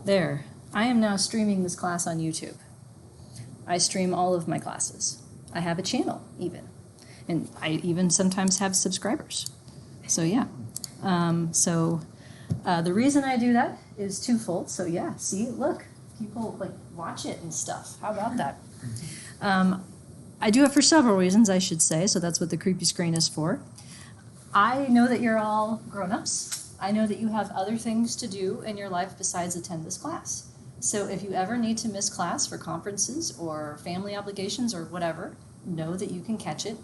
There. I am now streaming this class on YouTube. I stream all of my classes. I have a channel even. And I even sometimes have subscribers. So yeah. The reason I do that is twofold. So yeah, see, look, people like watch it and stuff. How about that? I do it for several reasons, I should say. So that's what the creepy screen is for. I know that you're all grown-ups. I know that you have other things to do in your life besides attend this class. So if you ever need to miss class for conferences or family obligations or whatever, know that you can catch it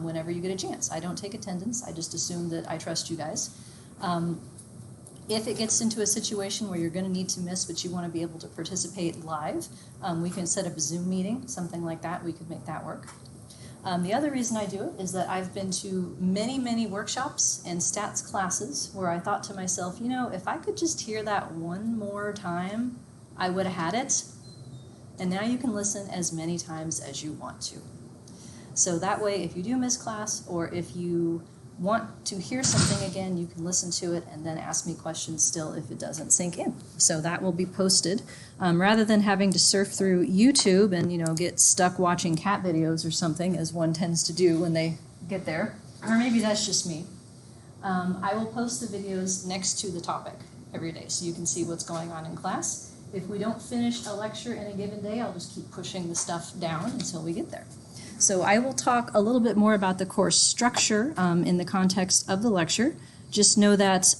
whenever you get a chance. I don't take attendance. I just assume that I trust you guys. If it gets into a situation where you're going to need to miss, but you want to be able to participate live, we can set up a Zoom meeting, something like that. We could make that work. The other reason I do it is that I've been to many, many workshops and stats classes where I thought to myself, you know, if I could just hear that one more time, I would have had it. And now you can listen as many times as you want to. So that way, if you do miss class or if you want to hear something again, you can listen to it and then ask me questions still if it doesn't sink in. So that will be posted. Rather than having to surf through YouTube and, you know, get stuck watching cat videos or something, as one tends to do when they get there, or maybe that's just me, I will post the videos next to the topic every day so you can see what's going on in class. If we don't finish a lecture in a given day, I'll just keep pushing the stuff down until we get there. So I will talk a little bit more about the course structure in the context of the lecture. Just know that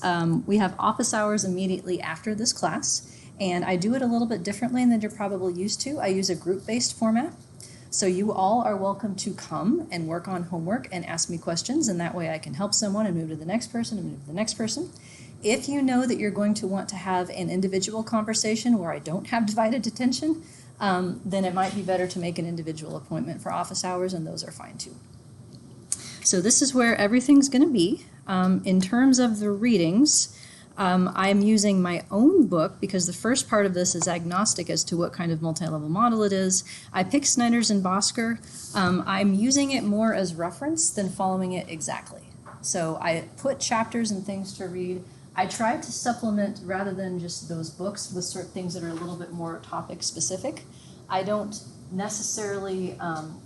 we have office hours immediately after this class, and I do it a little bit differently than you're probably used to. I use a group-based format. So you all are welcome to come and work on homework and ask me questions, and that way I can help someone and move to the next person and move to the next person. If you know that you're going to want to have an individual conversation where I don't have divided attention, then it might be better to make an individual appointment for office hours, and those are fine too. So this is where everything's going to be. In terms of the readings, I'm using my own book because the first part of this is agnostic as to what kind of multi-level model it is. I picked Snyder's and Bosker. I'm using it more as reference than following it exactly. So I put chapters and things to read. I tried to supplement rather than just those books with sort of things that are a little bit more topic specific. I don't necessarily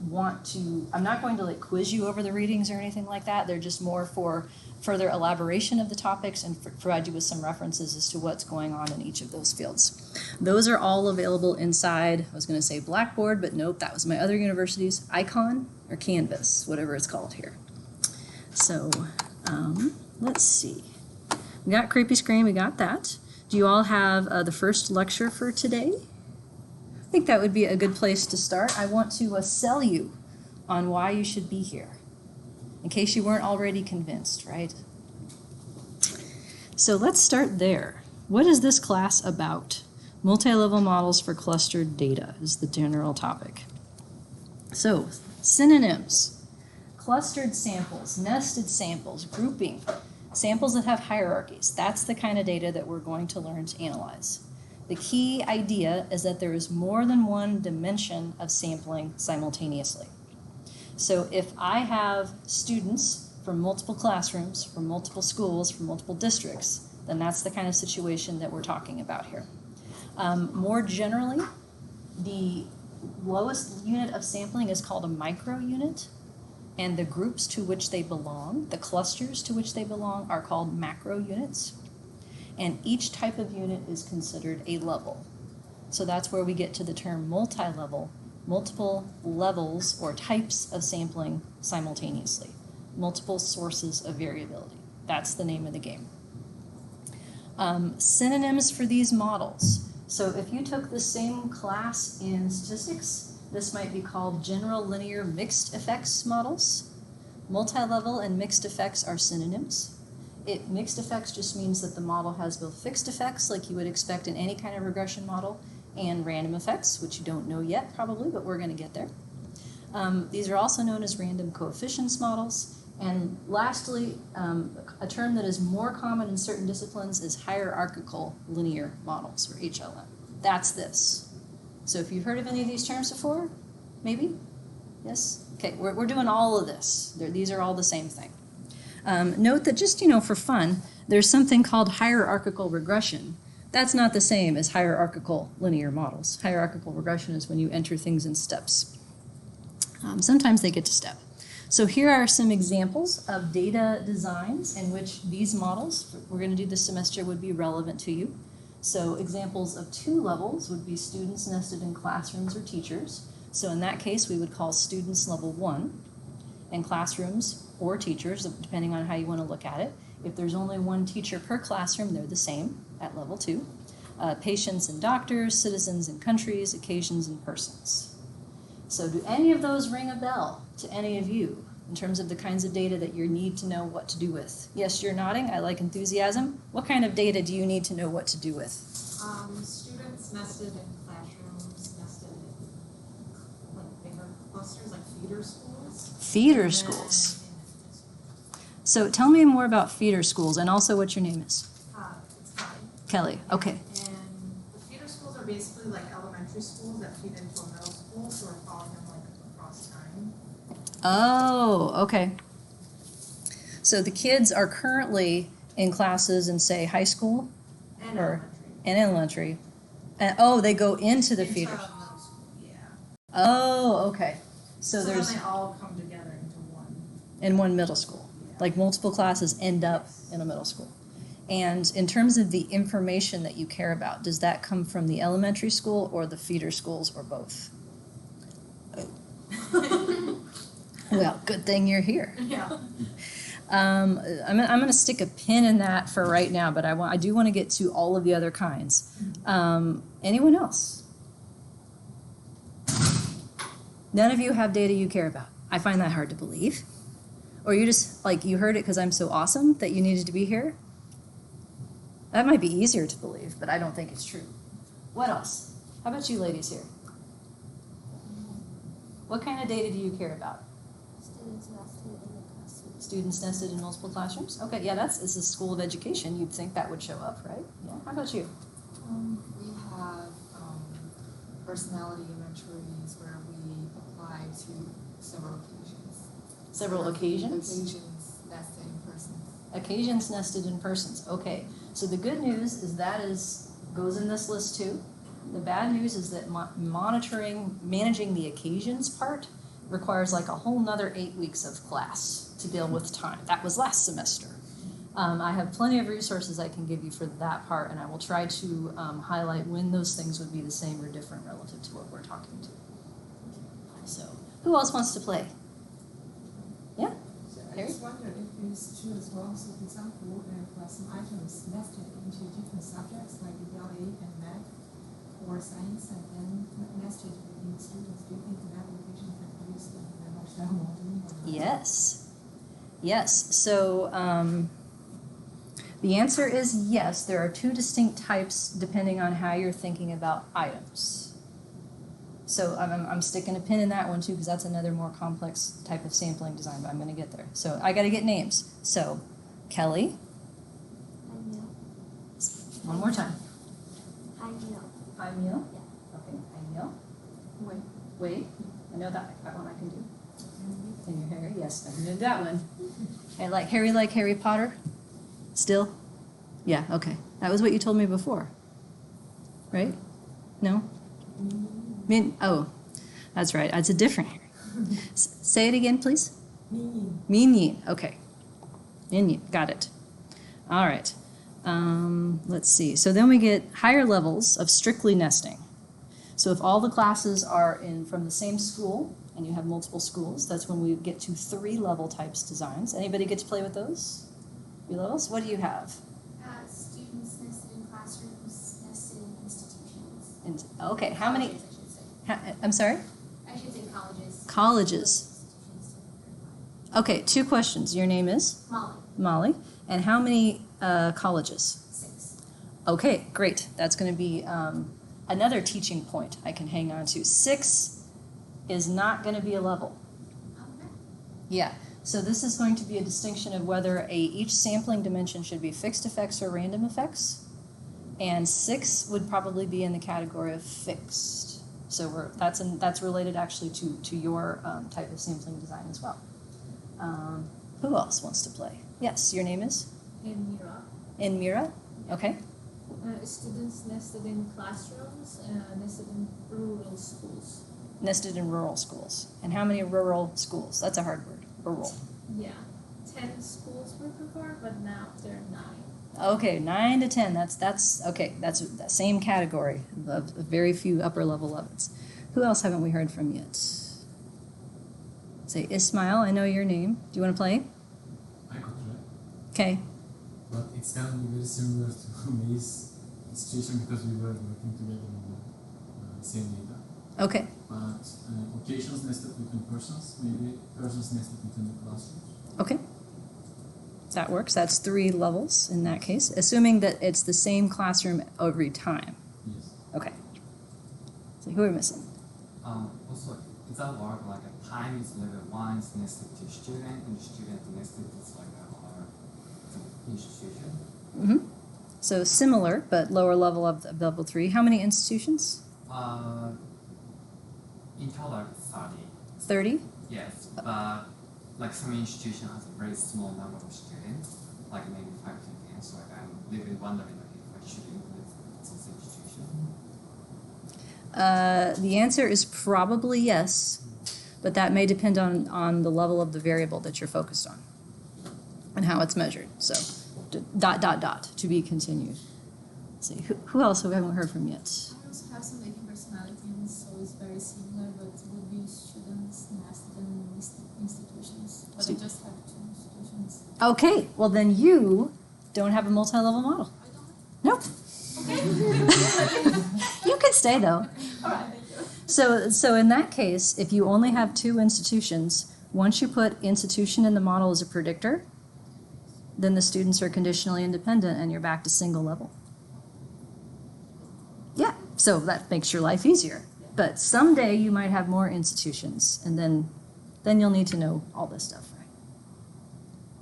want to, I'm not going to like quiz you over the readings or anything like that. They're just more for further elaboration of the topics and provide you with some references as to what's going on in each of those fields. Those are all available inside, I was going to say Blackboard, but nope, that was my other university's Icon or Canvas, whatever it's called here. So let's see. We got Creepy Screen, we got that. Do you all have the first lecture for today? I think that would be a good place to start. I want to sell you on why you should be here, in case you weren't already convinced, right? So let's start there. What is this class about? Multi-level models for clustered data is the general topic. So, synonyms, clustered samples, nested samples, grouping, samples that have hierarchies. That's the kind of data that we're going to learn to analyze. The key idea is that there is more than one dimension of sampling simultaneously. So if I have students from multiple classrooms, from multiple schools, from multiple districts, then that's the kind of situation that we're talking about here. More generally, the lowest unit of sampling is called a microunit, and the groups to which they belong, the clusters to which they belong, are called macro units. And each type of unit is considered a level. So that's where we get to the term multi-level, multiple levels or types of sampling simultaneously, multiple sources of variability. That's the name of the game. Synonyms for these models. So if you took the same class in statistics, this might be called general linear mixed effects models. Multi-level and mixed effects are synonyms. Mixed effects just means that the model has both fixed effects, like you would expect in any kind of regression model, and random effects, which you don't know yet probably, but we're going to get there. These are also known as random coefficients models. And lastly, a term that is more common in certain disciplines is hierarchical linear models, or HLM. That's this. So if you've heard of any of these terms before, maybe? Yes? Okay, we're doing all of this. These are all the same thing. Note that just, for fun, there's something called hierarchical regression, That's not the same as hierarchical linear models. Hierarchical regression is when you enter things in steps. Sometimes they get to step. So here are some examples of data designs in which these models we're going to do this semester would be relevant to you. So examples of 2 levels would be students nested in classrooms or teachers. So in that case, we would call students level 1, and classrooms or teachers, depending on how you want to look at it. If there's only 1 teacher per classroom, they're the same at level 2. Patients and doctors, citizens and countries, occasions and persons. So do any of those ring a bell to any of you in terms of the kinds of data that you need to know what to do with? Yes, you're nodding. I like enthusiasm. What kind of data do you need to know what to do with? Students nested in classrooms, nested in like bigger clusters, like feeder schools. Feeder schools. So tell me more about feeder schools and also what your name is. It's Kelly. Kelly, okay. And the feeder schools are basically like elementary schools that feed into a middle school, so we're following them like across time. Oh, okay. So the kids are currently in classes in, say, high school? And or elementary. And elementary. And, they go into the feeders. Middle school, yeah. Oh, okay. So then there's they all come together into one. in one middle school. Yeah. Like multiple classes end up in a middle school. And in terms of the information that you care about, does that come from the elementary school or the feeder schools or both? Well, good thing you're here. Yeah. I'm going to stick a pin in that for right now, but I do want to get to all of the other kinds. Anyone else? None of you have data you care about. I find that hard to believe. Or you just, like, you heard it because I'm so awesome that you needed to be here? That might be easier to believe, but I don't think it's true. What else? How about you ladies here? What kind of data do you care about? Students nested in the classroom. Students nested in multiple classrooms? Okay, yeah, it's a school of education. You'd think that would show up, right? Yeah. How about you? We have personality inventories where we apply to several occasions. Several occasions? Occasions nested in persons. Occasions nested in persons. Okay. So the good news is goes in this list too. The bad news is that managing the occasions part requires like a whole nother 8 weeks of class to deal with time. That was last semester. I have plenty of resources I can give you for that part, and I will try to highlight when those things would be the same or different relative to what we're talking to. So, who else wants to play? Yeah? I just wonder if it's true as well. So, for example, if some items nested into different subjects like ELA and math or science, and then nested within students, do you think that application can produce the Longitudinal modeling? Yes. Yes. So the answer is yes. There are 2 distinct types depending on how you're thinking about items. So I'm sticking a pin in that one too because that's another more complex type of sampling design, but I'm going to get there. So I got to get names. So Kelly. Hi, Neil. One more time. Hi, Neil. Hi, Neil. Yeah. Okay. Hi, Neil. Wait. I know that one I can do. And your Harry, yes, I can do that one. I like Harry Potter. Still? Yeah, okay. That was what you told me before. Right? No? That's right. It's a different Harry. Say it again, please. Minyin. Okay. Minyin. Got it. All right. Let's see. So then we get higher levels of strictly nesting. So if all the classes are from the same school, and you have multiple schools, that's when we get to 3-level types designs. Anybody get to play with those? 3 levels? What do you have? Students nested in classrooms, nested in institutions. Okay, how many? Colleges, I should say. I'm sorry? I should say colleges. Colleges. Institutions. Okay, 2 questions. Your name is? Molly. Molly. And how many colleges? 6. Okay, great. That's going to be another teaching point I can hang on to. 6 is not going to be a level. Okay. Yeah. So this is going to be a distinction of whether each sampling dimension should be fixed effects or random effects. And 6 would probably be in the category of fixed. So that's related actually to your type of sampling design as well. Who else wants to play? Yes, your name is? In Mira. Mira. Okay. Students nested in classrooms and nested in rural schools. Nested in rural schools. And how many rural schools? That's a hard word. Rural. Yeah, 10 schools were before, but now there are 9. Okay, 9 to 10. That's okay. That's the same category of very few upper level levels. Who else haven't we heard from yet? Say Ismail. I know your name. Do you want to play? I could try, Okay. but it's gonna be very similar to May's situation because we were working together on the same data. Okay. But occasions nested between persons, maybe persons nested within the classrooms. Okay. That works. That's 3 levels in that case, assuming that it's the same classroom every time. Yes. Okay. So who are we missing? Also, it does work like a time is level 1 is nested to student, and student nested is like our institution. Mm-hmm. So similar, but lower level of level 3. How many institutions? In total, 30. 30? Yes, but like some institution has a very small number of students, like maybe 5 to 10. So like, I'm really wondering if I should include this institution. The answer is probably yes, but that may depend on the level of the variable that you're focused on and how it's measured. So, ... to be continued. Let's see, who else we haven't heard from yet? I also have some making personalities, so it's very similar, but it would be students nested in institutions. But I just have 2 institutions. Okay, well then you don't have a multi-level model. I don't. Nope. You can stay though. All right, thank you. So in that case, if you only have 2 institutions, once you put institution in the model as a predictor, then the students are conditionally independent and you're back to single level. Yeah, so that makes your life easier. But someday you might have more institutions, and then you'll need to know all this stuff, right?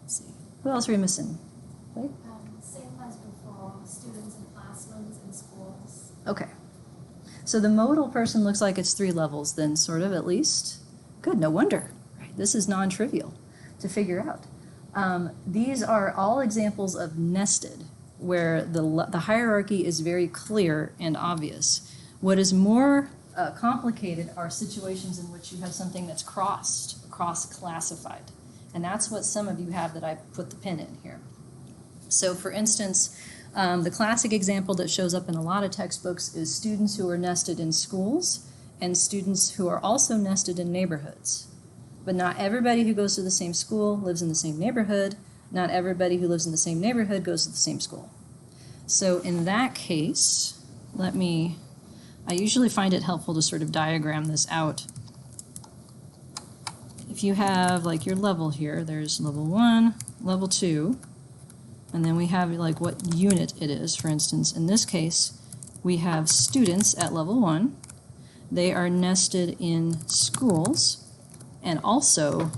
Let's see. Who else are we missing? Right? Same as before, students in classrooms and schools. Okay. So the modal person looks like it's 3 levels then, sort of, at least. Good, no wonder. Right? This is non-trivial to figure out. These are all examples of nested, where the hierarchy is very clear and obvious. What is more complicated are situations in which you have something that's cross-classified. And that's what some of you have that I put the pin in here. So for instance, the classic example that shows up in a lot of textbooks is students who are nested in schools and students who are also nested in neighborhoods. But not everybody who goes to the same school lives in the same neighborhood. Not everybody who lives in the same neighborhood goes to the same school. So in that case, I usually find it helpful to sort of diagram this out. If you have like your level here, there's level 1, level 2, and then we have like what unit it is. For instance, in this case, we have students at level 1. They are nested in schools and also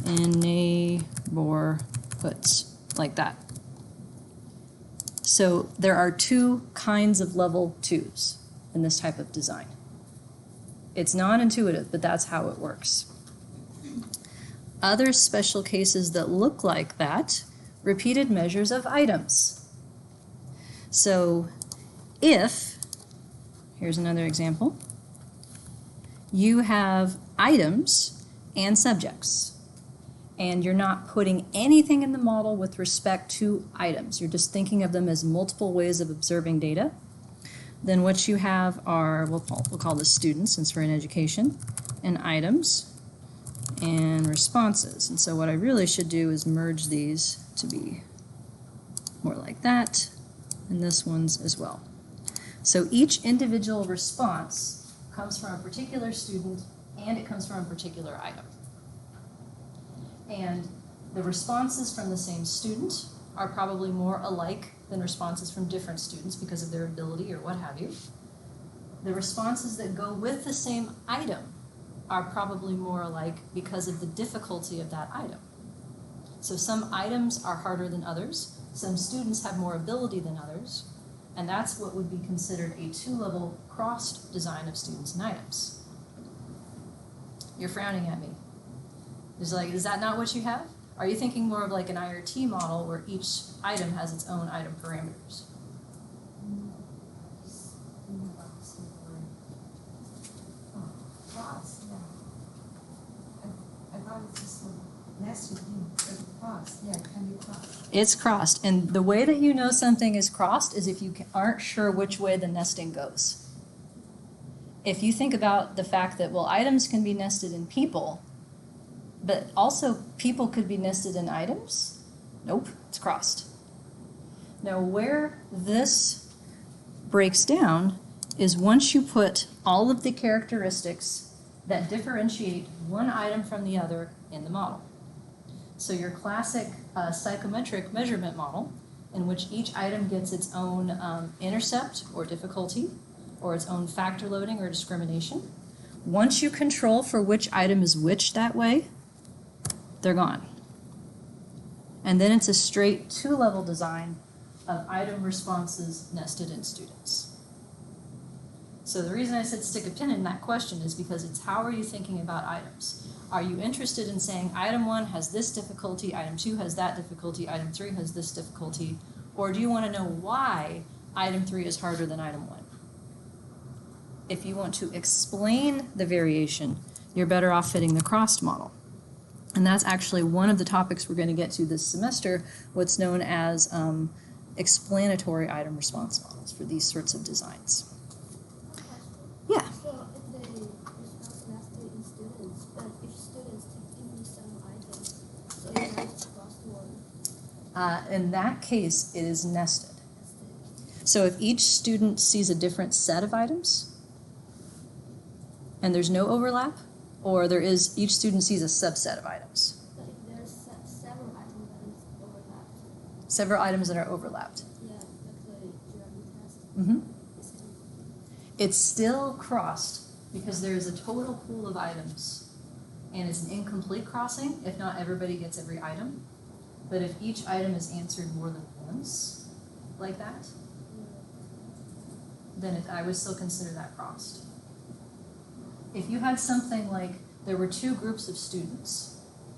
in neighborhoods, like that. So there are 2 kinds of level 2s in this type of design. It's non-intuitive, but that's how it works. Other special cases that look like that, repeated measures of items. So if, here's another example, you have items and subjects, and you're not putting anything in the model with respect to items. You're just thinking of them as multiple ways of observing data. Then what you have are, we'll call this students since we're in education, and items and responses. And so what I really should do is merge these to be more like that, and this one's as well. So each individual response comes from a particular student and it comes from a particular item. And the responses from the same student are probably more alike than responses from different students because of their ability or what have you. The responses that go with the same item are probably more alike because of the difficulty of that item. So some items are harder than others, some students have more ability than others, and that's what would be considered a 2-level crossed design of students and items. You're frowning at me. Is that not what you have? Are you thinking more of like an IRT model where each item has its own item parameters? just nested in, it's crossed, yeah, it can be crossed. It's crossed, and the way that you know something is crossed is if you aren't sure which way the nesting goes. If you think about the fact that, well, items can be nested in people, but also people could be nested in items, nope, it's crossed. Now, where this breaks down is once you put all of the characteristics that differentiate one item from the other in the model. So your classic psychometric measurement model, in which each item gets its own intercept or difficulty, or its own factor loading or discrimination. Once you control for which item is which that way, they're gone. And then it's a straight two-level design of item responses nested in students. So the reason I said stick a pin in that question is because it's how are you thinking about items? Are you interested in saying item 1 has this difficulty, item 2 has that difficulty, item 3 has this difficulty, or do you want to know why item 3 is harder than item 1? If you want to explain the variation, you're better off fitting the crossed model. And that's actually one of the topics we're going to get to this semester, what's known as explanatory item response models for these sorts of designs. Yeah. So if they response nested in students, but if students take only some items, so you have to cross one. In that case, it is nested. So if each student sees a different set of items, and there's no overlap, or there is, each student sees a subset of items. But if there's several items that is overlapped. Several items that are overlapped. Yeah, like the GRE test. Mm-hmm. It's still crossed because there is a total pool of items, and it's an incomplete crossing if not everybody gets every item. But if each item is answered more than once, like that, then I would still consider that crossed. If you had something like there were two groups of students,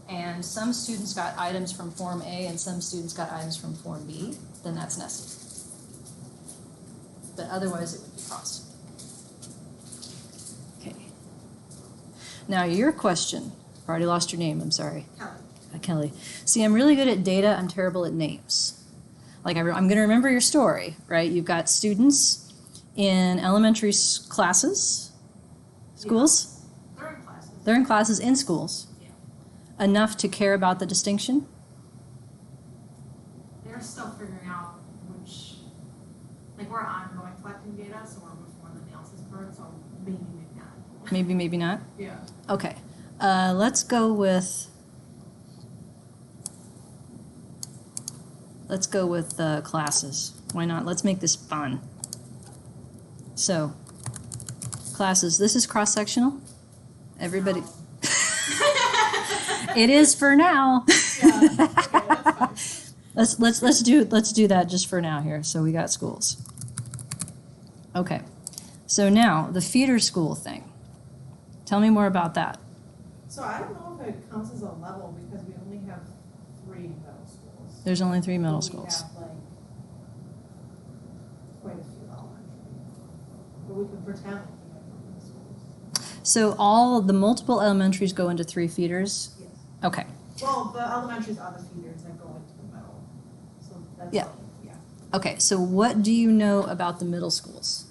and some students got items from Form A and some students got items from Form B, then that's nested. But otherwise it would be crossed. Okay. Now your question. I've already lost your name, I'm sorry. Kelly. Kelly. See, I'm really good at data, I'm terrible at names. Like I'm going to remember your story, right? You've got students in elementary classes, schools? Yeah. They're in classes. They're in classes in schools. Yeah. Enough to care about the distinction? They're still figuring out which, like we're ongoing collecting data, so we're before the analysis part, so maybe not. Maybe, maybe not? Yeah. Okay. Let's go with classes. Why not? Let's make this fun. So, classes. This is cross-sectional. Everybody. No. It is for now. Yeah. Okay, that's fine. Let's do that just for now here. So we got schools. Okay. So now the feeder school thing. Tell me more about that. So I don't know if it counts as a level because we only have 3 middle schools. There's only 3 middle But schools. We have like quite a few elementary. But we can pretend like we have middle schools. So all the multiple elementaries go into 3 feeders? Yes. Okay. Well, the elementaries are the feeders that go into the middle. So that's Yeah. yeah. Okay, so what do you know about the middle schools?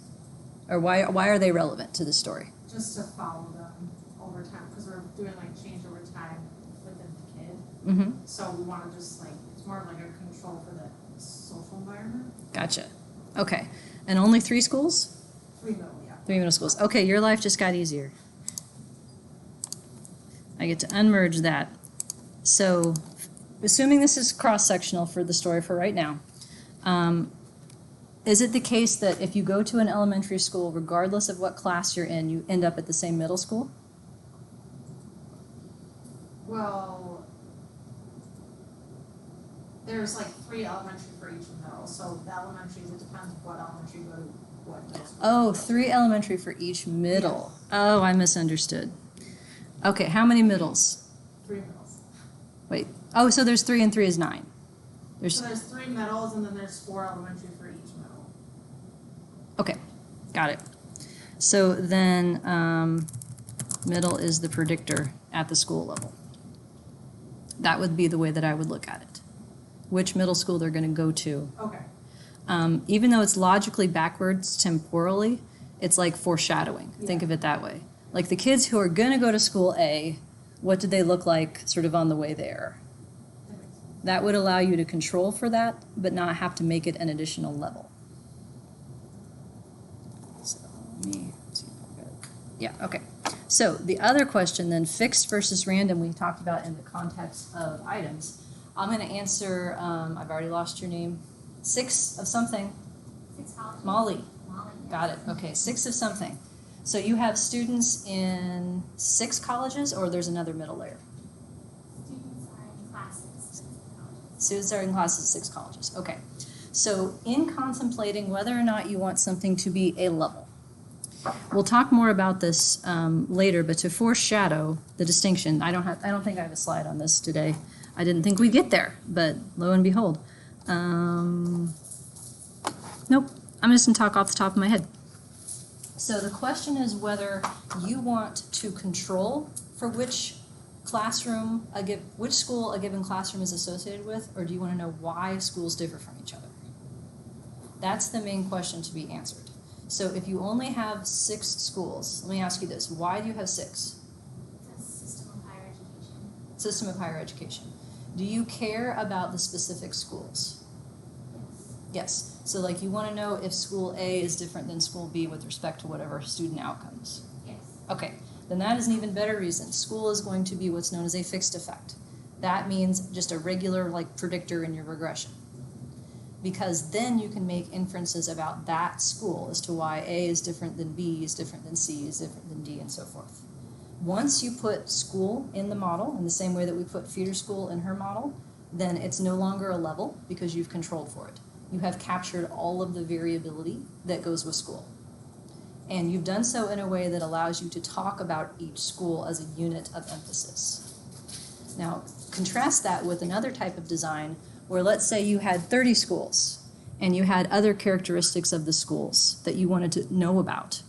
Or why are they relevant to the story? Just to follow them over time because we're doing like change over time within the kid. Mm-hmm. So we want to just like, it's more of like a control for the social environment. Gotcha. Okay. And only 3 schools? 3 middle, yeah. 3 middle schools. Okay, your life just got easier. I get to unmerge that. So, assuming this is cross-sectional for the story for right now, is it the case that if you go to an elementary school, regardless of what class you're in, you end up at the same middle school? Well, there's like 3 elementary for each middle. So the elementaries, it depends what elementary you go to, what middle school. Oh, 3 elementary for each middle. Oh, I misunderstood. Okay, how many middles? 3 middles. Wait. Oh, so there's 3 and 3 is 9. So there's 3 middles and then there's 4 elementary for each middle. Okay, got it. So then middle is the predictor at the school level. That would be the way that I would look at it. Which middle school they're going to go to. Okay. Even though it's logically backwards temporally, it's like foreshadowing. Think Yeah. of it that way. Like the kids who are going to go to school A, what did they look like sort of on the way there? That would allow you to control for that, but not have to make it an additional level. So let me see if I've got it. Yeah, okay. So the other question then, fixed versus random, we talked about in the context of items. I'm going to answer, I've already lost your name, 6 of something. 6 colleges. Molly. Molly, yes. Got it. Okay, 6 of something. So you have students in 6 colleges, or there's another middle layer? Students are in classes. 6 colleges. Students are in classes at 6 colleges. Okay. So in contemplating whether or not you want something to be a level, we'll talk more about this later, but to foreshadow the distinction, I don't think I have a slide on this today. I didn't think we'd get there, but lo and behold. Nope, I'm just gonna talk off the top of my head. So the question is whether you want to control for which classroom, which school a given classroom is associated with, or do you want to know why schools differ from each other? That's the main question to be answered. So if you only have 6 schools, let me ask you this, why do you have 6? It's a system of higher education. System of higher education. Do you care about the specific schools? Yes. Yes. So like you want to know if school A is different than school B with respect to whatever student outcomes. Yes. Okay, then that is an even better reason. School is going to be what's known as a fixed effect. That means just a regular like predictor in your regression. Because then you can make inferences about that school as to why A is different than B, is different than C, is different than D, and so forth. Once you put school in the model, in the same way that we put feeder school in her model, then it's no longer a level because you've controlled for it. You have captured all of the variability that goes with school. And you've done so in a way that allows you to talk about each school as a unit of emphasis. Now, contrast that with another type of design where let's say you had 30 schools and you had other characteristics of the schools that you wanted to know about.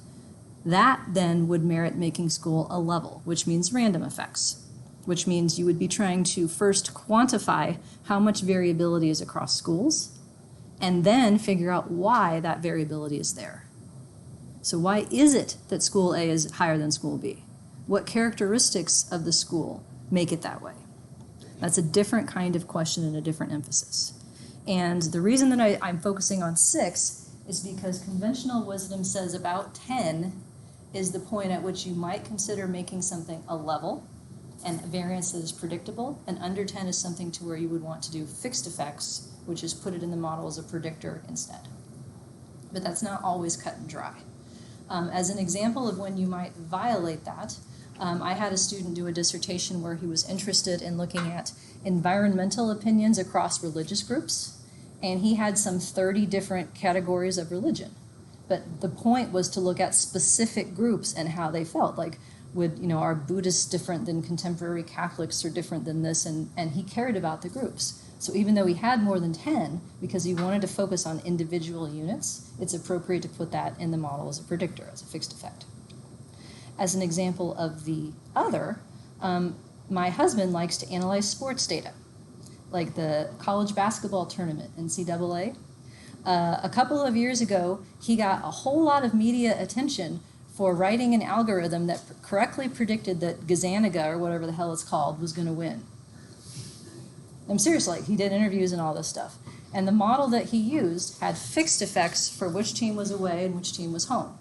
That then would merit making school a level, which means random effects, which means you would be trying to first quantify how much variability is across schools and then figure out why that variability is there. So why is it that school A is higher than school B? What characteristics of the school make it that way? That's a different kind of question and a different emphasis. And the reason that I'm focusing on 6 is because conventional wisdom says about 10 is the point at which you might consider making something a level and a variance that is predictable, and under 10 is something to where you would want to do fixed effects, which is put it in the model as a predictor instead. But that's not always cut and dry. As an example of when you might violate that, I had a student do a dissertation where he was interested in looking at environmental opinions across religious groups, and he had some 30 different categories of religion. But the point was to look at specific groups and how they felt. Like, are Buddhists different than contemporary Catholics or different than this? And he cared about the groups. So even though he had more than 10, because he wanted to focus on individual units, it's appropriate to put that in the model as a predictor, as a fixed effect. As an example of the other, my husband likes to analyze sports data, like the college basketball tournament, NCAA. A couple of years ago, he got a whole lot of media attention for writing an algorithm that correctly predicted that Gazaniga, or whatever the hell it's called, was going to win. I'm serious, like, he did interviews and all this stuff. And the model that he used had fixed effects for which team was away and which team was home.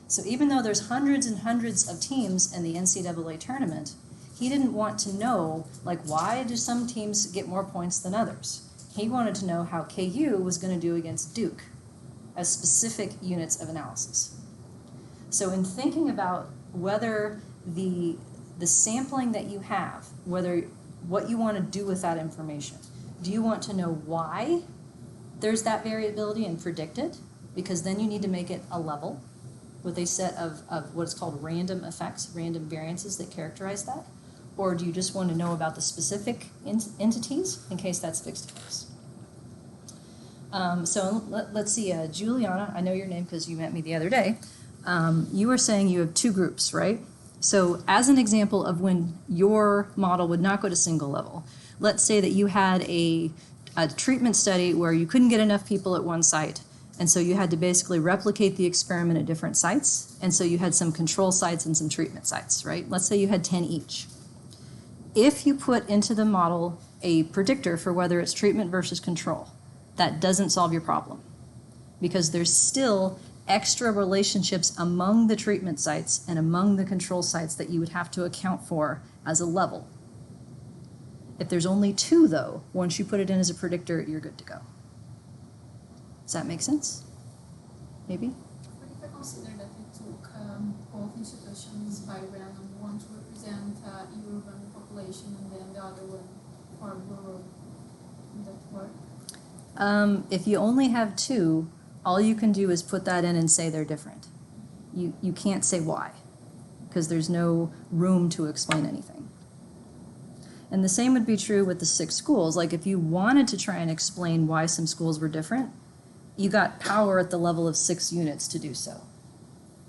So even though there's hundreds and hundreds of teams in the NCAA tournament, he didn't want to know, like, why do some teams get more points than others? He wanted to know how KU was going to do against Duke as specific units of analysis. So in thinking about whether the sampling that you have, whether what you want to do with that information, do you want to know why there's that variability and predict it? Because then you need to make it a level with a set of what's called random effects, random variances that characterize that? Or do you just want to know about the specific entities in case that's fixed effects? So let's see, Juliana, I know your name because you met me the other day. You were saying you have 2 groups, right? So as an example of when your model would not go to single level, let's say that you had a treatment study where you couldn't get enough people at one site, and so you had to basically replicate the experiment at different sites, and so you had some control sites and some treatment sites, right? Let's say you had 10 each. If you put into the model a predictor for whether it's treatment versus control, that doesn't solve your problem, because there's still extra relationships among the treatment sites and among the control sites that you would have to account for as a level. If there's only 2, though, once you put it in as a predictor, you're good to go. Does that make sense? Maybe? But if I consider that we took both institutions by random, one to represent urban population and then the other one for rural, would that work? If you only have 2, all you can do is put that in and say they're different. You can't say why, because there's no room to explain anything. And the same would be true with the 6 schools. Like if you wanted to try and explain why some schools were different, you got power at the level of 6 units to do so.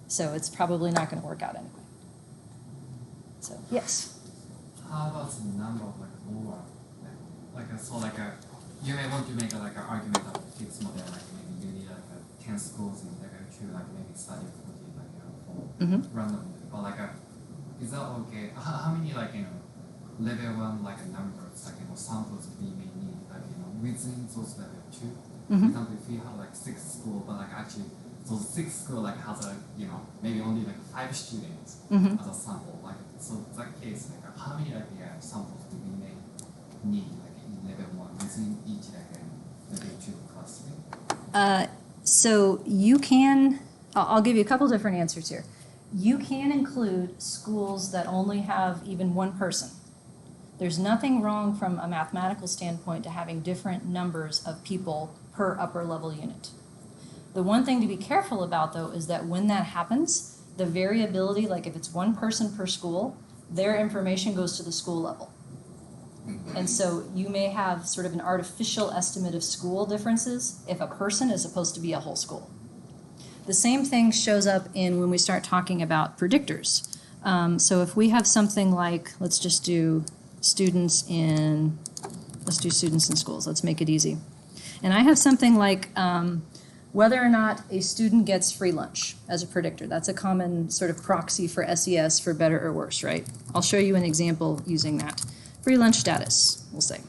So it's probably not going to work out anyway. So, yes? How about the number of lower, you may want to make an argument of a fixed model, like maybe you need 10 schools in to maybe study for randomly. But is that okay? How many level 1 numbers samples we may need within those level 2? For example, if we have 6 schools, but actually those 6 schools has maybe only 5 students as a sample. So that case, how many samples do we may need in level 1 within each level 2 cluster? So you can, I'll give you a couple different answers here. You can include schools that only have even 1 person. There's nothing wrong from a mathematical standpoint to having different numbers of people per upper level unit. The one thing to be careful about, though, is that when that happens, the variability, like if it's 1 person per school, their information goes to the school level. And so you may have sort of an artificial estimate of school differences if a person is supposed to be a whole school. The same thing shows up in when we start talking about predictors. So if we have something like, let's do students in schools. Let's make it easy. And I have something like whether or not a student gets free lunch as a predictor. That's a common sort of proxy for SES for better or worse, right? I'll show you an example using that. Free lunch status, we'll say.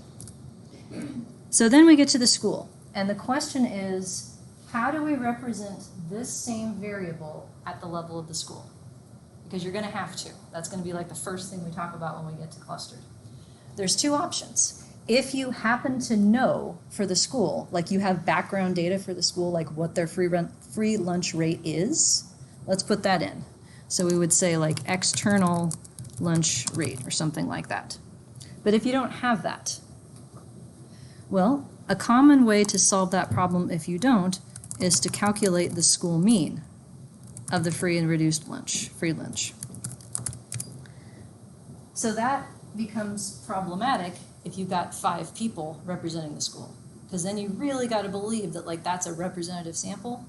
So then we get to the school. And the question is, how do we represent this same variable at the level of the school? Because you're going to have to. That's going to be the first thing we talk about when we get to clustered. There's 2 options. If you happen to know for the school, you have background data for the school, what their free lunch rate is, let's put that in. So we would say external lunch rate or something like that. But if you don't have that, well, a common way to solve that problem if you don't is to calculate the school mean of the free and reduced lunch, free lunch. So that becomes problematic if you've got 5 people representing the school, because then you really got to believe that that's a representative sample,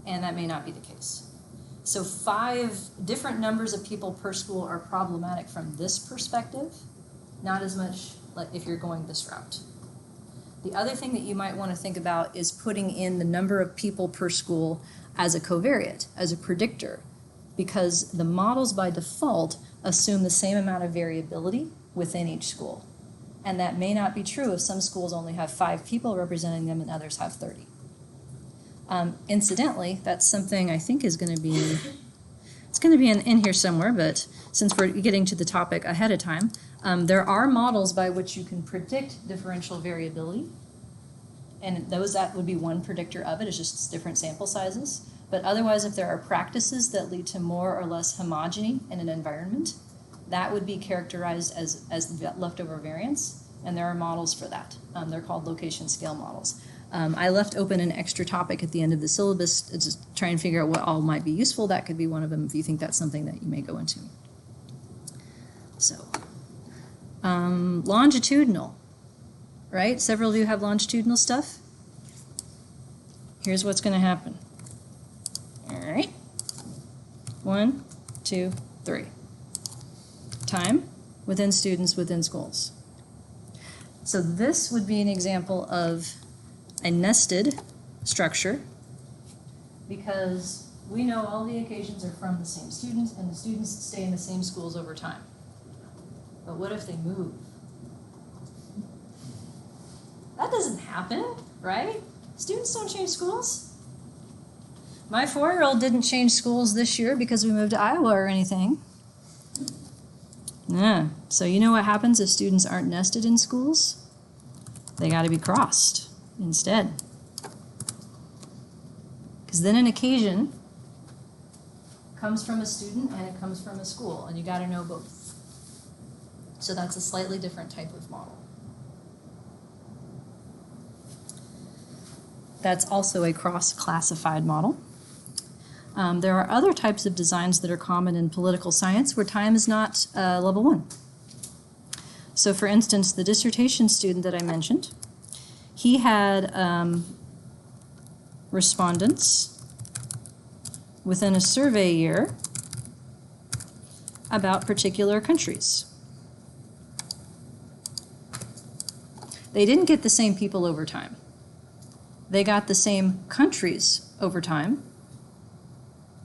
and that may not be the case. So 5 different numbers of people per school are problematic from this perspective, not as much if you're going this route. The other thing that you might want to think about is putting in the number of people per school as a covariate, as a predictor, because the models by default assume the same amount of variability within each school. And that may not be true if some schools only have 5 people representing them and others have 30. Incidentally, that's something I think is going to be, it's going to be in here somewhere, but since we're getting to the topic ahead of time, there are models by which you can predict differential variability. And that would be one predictor of it, it's just different sample sizes. But otherwise, if there are practices that lead to more or less homogeny in an environment, that would be characterized as leftover variance, and there are models for that. They're called location scale models. I left open an extra topic at the end of the syllabus to just try and figure out what all might be useful. That could be one of them if you think that's something that you may go into. So, longitudinal, right? Several of you have longitudinal stuff. Here's what's going to happen. All right. 1, 2, 3. time within students within schools. So this would be an example of a nested structure because we know all the occasions are from the same students and the students stay in the same schools over time. But what if they move? That doesn't happen, right? Students don't change schools. My 4-year-old didn't change schools this year because we moved to Iowa or anything. Yeah. So you know what happens if students aren't nested in schools? They got to be crossed instead. Because then an occasion comes from a student and it comes from a school, and you got to know both. So that's a slightly different type of model. That's also a cross-classified model. There are other types of designs that are common in political science where time is not level 1. So for instance, the dissertation student that I mentioned, he had respondents within a survey year about particular countries. They didn't get the same people over time. They got the same countries over time,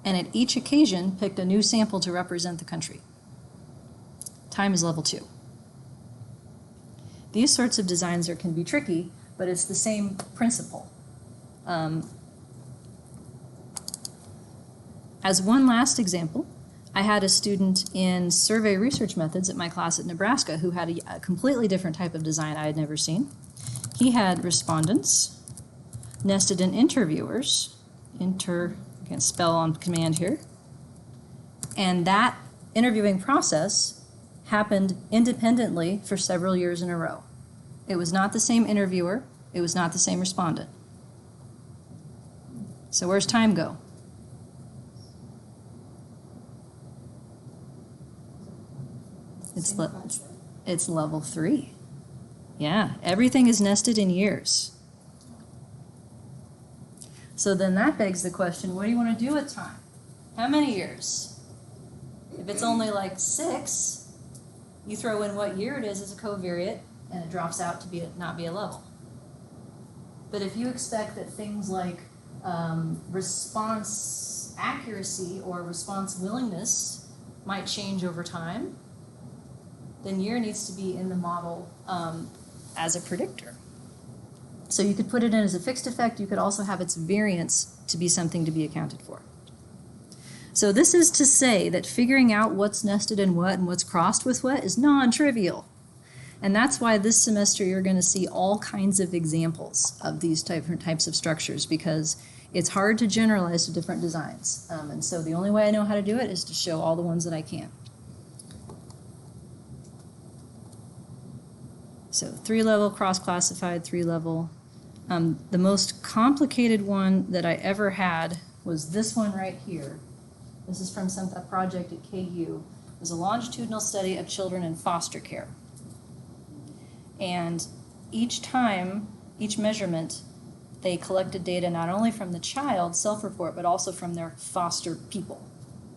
and at each occasion picked a new sample to represent the country. Time is level 2. These sorts of designs can be tricky, but it's the same principle. As one last example, I had a student in survey research methods at my class at Nebraska who had a completely different type of design I had never seen. He had respondents nested in interviewers, I can't spell on command here, and that interviewing process happened independently for several years in a row. It was not the same interviewer, it was not the same respondent. So where's time go? It's level 3. Yeah, everything is nested in years. So then that begs the question, what do you want to do with time? How many years? If it's only like 6, you throw in what year it is as a covariate, and it drops out to not be a level. But if you expect that things like response accuracy or response willingness might change over time, then year needs to be in the model as a predictor. So you could put it in as a fixed effect. You could also have its variance to be something to be accounted for. So this is to say that figuring out what's nested in what and what's crossed with what is non-trivial. And that's why this semester you're going to see all kinds of examples of these different types of structures, because it's hard to generalize to different designs. And so the only way I know how to do it is to show all the ones that I can. So 3-level, cross-classified, 3-level. The most complicated one that I ever had was this one right here. This is from a project at KU. It was a longitudinal study of children in foster care. And each time, each measurement, they collected data not only from the child self-report, but also from their foster people,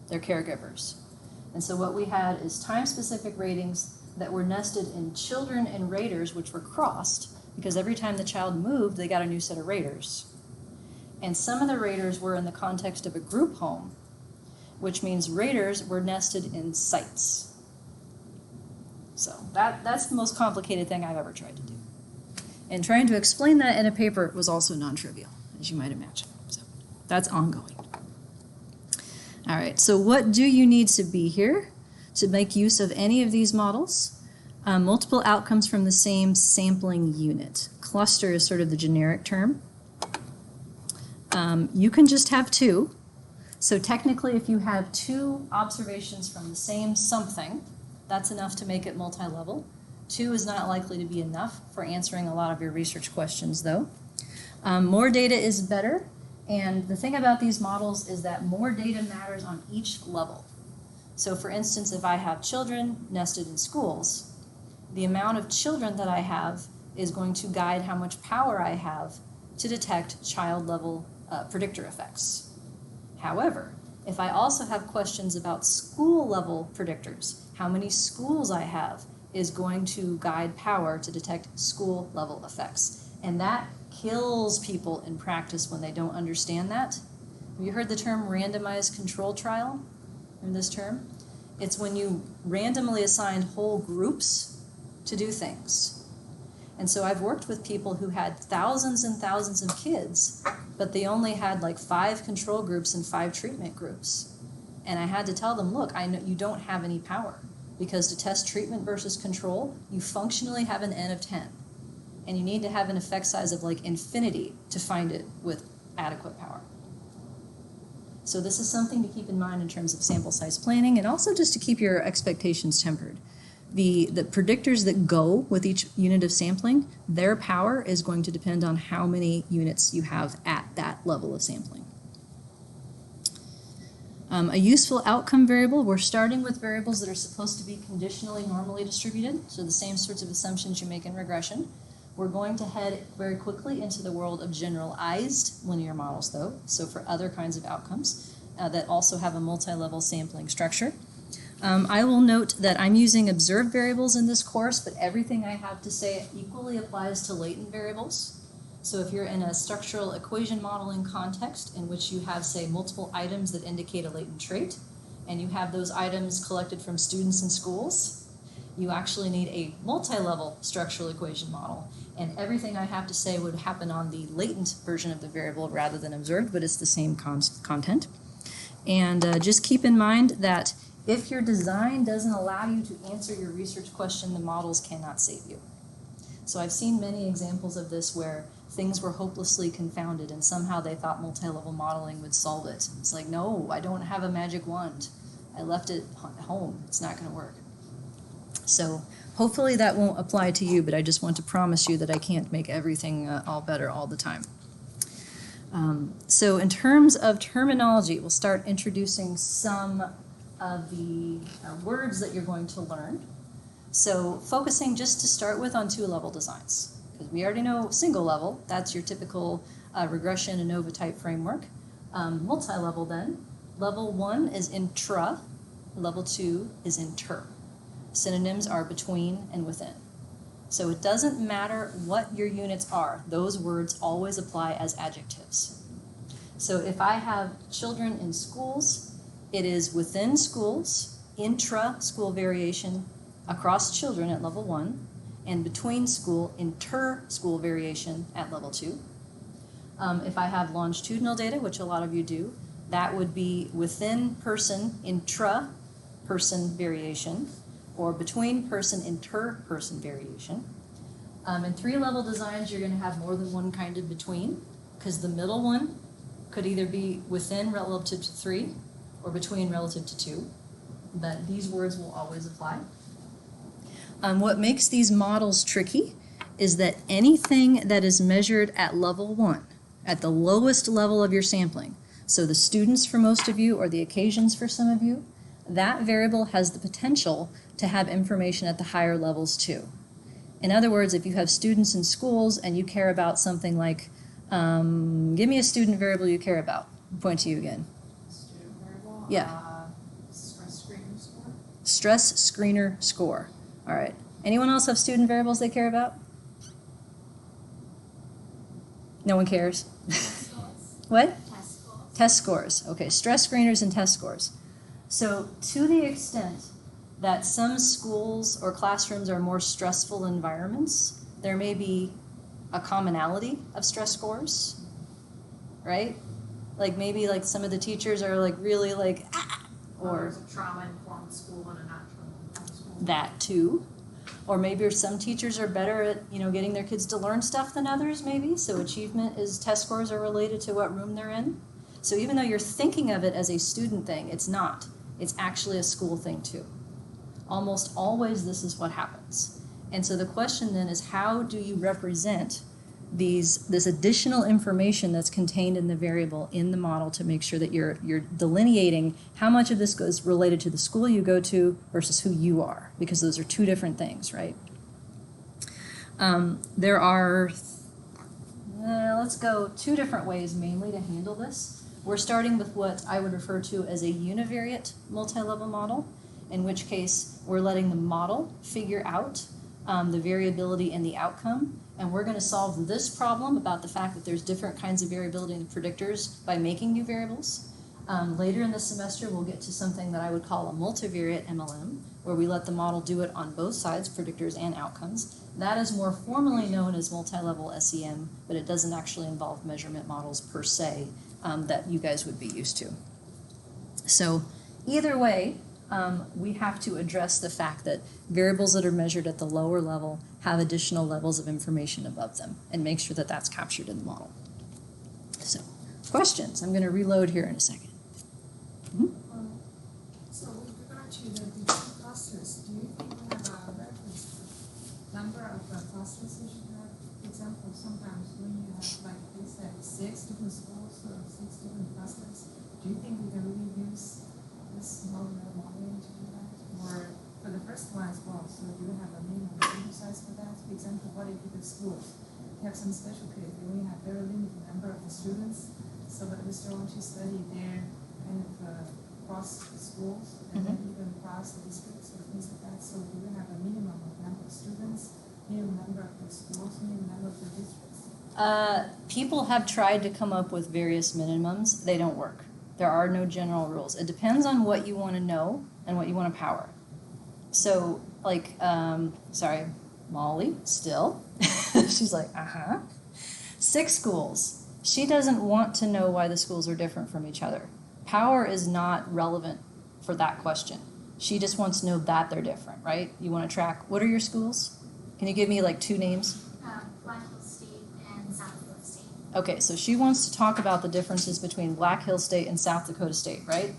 their caregivers. And so what we had is time-specific ratings that were nested in children and raters, which were crossed, because every time the child moved, they got a new set of raters. And some of the raters were in the context of a group home, which means raters were nested in sites. So that's the most complicated thing I've ever tried to do. And trying to explain that in a paper was also non-trivial, as you might imagine. So that's ongoing. All right, so what do you need to be here to make use of any of these models? Multiple outcomes from the same sampling unit. Cluster is sort of the generic term. You can just have 2. So technically, if you have 2 observations from the same something, that's enough to make it multi-level. 2 is not likely to be enough for answering a lot of your research questions, though. More data is better, and the thing about these models is that more data matters on each level. So for instance, if I have children nested in schools, the amount of children that I have is going to guide how much power I have to detect child-level predictor effects. However, If I also have questions about school level predictors, how many schools I have is going to guide power to detect school level effects. And that kills people in practice when they don't understand that. Have you heard the term randomized control trial? Remember this term? It's when you randomly assign whole groups to do things. And so I've worked with people who had thousands and thousands of kids, but they only had like 5 control groups and 5 treatment groups. And I had to tell them, look, I know you don't have any power, because to test treatment versus control, you functionally have an N of 10. And you need to have an effect size of like infinity to find it with adequate power. So this is something to keep in mind in terms of sample size planning, and also just to keep your expectations tempered. The predictors that go with each unit of sampling, their power is going to depend on how many units you have at that level of sampling. A useful outcome variable, we're starting with variables that are supposed to be conditionally normally distributed, so the same sorts of assumptions you make in regression. We're going to head very quickly into the world of generalized linear models, though, so for other kinds of outcomes that also have a multi-level sampling structure. I will note that I'm using observed variables in this course, but everything I have to say equally applies to latent variables. So if you're in a structural equation modeling context in which you have, say, multiple items that indicate a latent trait, and you have those items collected from students in schools, you actually need a multi-level structural equation model. And everything I have to say would happen on the latent version of the variable rather than observed, but it's the same content. And just keep in mind that if your design doesn't allow you to answer your research question, the models cannot save you. So I've seen many examples of this where things were hopelessly confounded and somehow they thought multi-level modeling would solve it. It's like, no, I don't have a magic wand. I left it at home. It's not going to work. So hopefully that won't apply to you, but I just want to promise you that I can't make everything all better all the time. So in terms of terminology, we'll start introducing some of the words that you're going to learn. So focusing just to start with on 2-level designs, because we already know single level, that's your typical regression ANOVA type framework. Multi-level then, level 1 is intra, level 2 is inter. Synonyms are between and within. So it doesn't matter what your units are, those words always apply as adjectives. So if I have children in schools, it is within schools, intra-school variation across children at level 1, and between school, inter-school variation at level 2. If I have longitudinal data, which a lot of you do, that would be within person, intra-person variation, or between person, inter-person variation. In 3-level designs, you're going to have more than one kind of between, because the middle one could either be within relative to 3 or between relative to 2, but these words will always apply. What makes these models tricky is that anything that is measured at level 1, at the lowest level of your sampling, so the students for most of you or the occasions for some of you, that variable has the potential to have information at the higher levels too. In other words, if you have students in schools and you care about something like, give me a student variable you care about. I'll point to you again. Student variable? Yeah. Stress screener score? Stress screener score. All right. Anyone else have student variables they care about? No one cares? What? Test scores. Test scores. Okay, stress screeners and test scores. So to the extent that some schools or classrooms are more stressful environments, there may be a commonality of stress scores, right? Like maybe like some of the teachers are like really like, or there's a trauma-informed school and a not trauma-informed school. that too. Or maybe some teachers are better at, you know, getting their kids to learn stuff than others maybe. So achievement is, test scores are related to what room they're in. So even though you're thinking of it as a student thing, it's not. It's actually a school thing too. Almost always this is what happens. And so the question then is, how do you represent this additional information that's contained in the variable in the model to make sure that you're delineating how much of this goes related to the school you go to versus who you are, because those are two different things, right? There are, let's go 2 different ways mainly to handle this. we're starting with what I would refer to as a univariate multi-level model, in which case we're letting the model figure out the variability in the outcome, and we're going to solve this problem about the fact that there's different kinds of variability in the predictors by making new variables. Later in the semester, we'll get to something that I would call a multivariate MLM, where we let the model do it on both sides, predictors and outcomes. That is more formally known as multi-level SEM, but it doesn't actually involve measurement models per se that you guys would be used to. So either way, we have to address the fact that variables that are measured at the lower level have additional levels of information above them and make sure that that's captured in the model. So, questions? I'm going to reload here in a second. So with regard to the different clusters, do you think we have a reference number of clusters we should have? For example, sometimes when you have, like they said, 6 different schools or 6 different clusters, do you think we can really use this modeling to do that? Or for the first one as well, so do you have a minimum sample size for that? For example, what if the schools have some special case, they only have very limited number of the students, so that we still want to study their kind of across the schools and then even across the districts or things like that. So do we have a minimum of number of students, minimum number of the schools, minimum number of the districts? People have tried to come up with various minimums. They don't work. There are no general rules. It depends on what you want to know and what you want to power. So, like, sorry, Molly, still. She's like, 6 schools. She doesn't want to know why the schools are different from each other. Power is not relevant for that question. She just wants to know that they're different, right? You want to track, what are your schools? Can you give me like 2 names? Black Hills State and South Dakota State. Okay, so she wants to talk about the differences between Black Hills State and South Dakota State, right?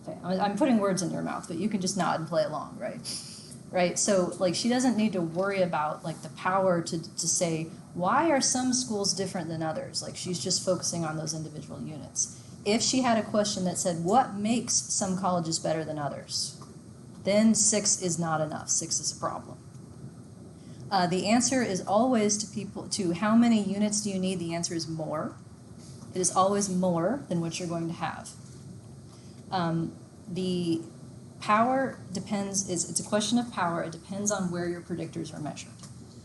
Okay, I'm putting words in your mouth, but you can just nod and play along, right? Right, so like she doesn't need to worry about like the power to say, why are some schools different than others? Like she's just focusing on those individual units. If she had a question that said, what makes some colleges better than others? Then 6 is not enough, 6 is a problem. The answer is always to how many units do you need? The answer is more. It is always more than what you're going to have. The power depends, it's a question of power. It depends on where your predictors are measured.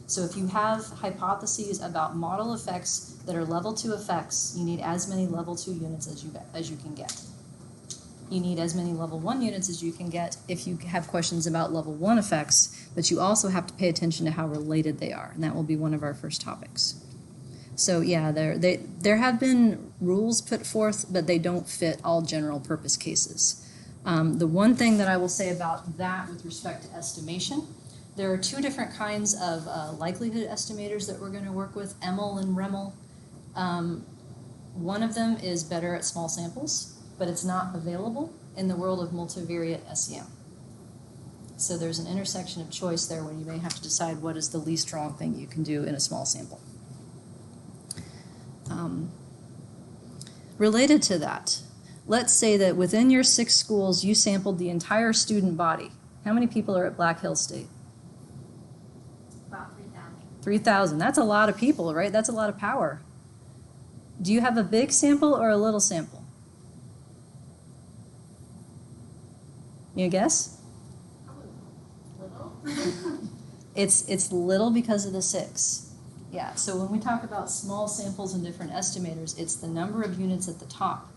So if you have hypotheses about model effects that are level 2 effects, you need as many level 2 units as you can get. You need as many level 1 units as you can get if you have questions about level 1 effects, but you also have to pay attention to how related they are, and that will be one of our first topics. So yeah, there have been rules put forth, but they don't fit all general purpose cases. The one thing that I will say about that with respect to estimation, there are 2 different kinds of likelihood estimators that we're going to work with, EML and REML. One of them is better at small samples, but it's not available in the world of multivariate SEM. So there's an intersection of choice there where you may have to decide what is the least wrong thing you can do in a small sample. Related to that, let's say that within your 6 schools, you sampled the entire student body. How many people are at Black Hills State? About 3,000. 3,000. That's a lot of people, right? That's a lot of power. Do you have a big sample or a little sample? You guess? Little. It's little because of the 6. Yeah, so when we talk about small samples and different estimators, it's the number of units at the top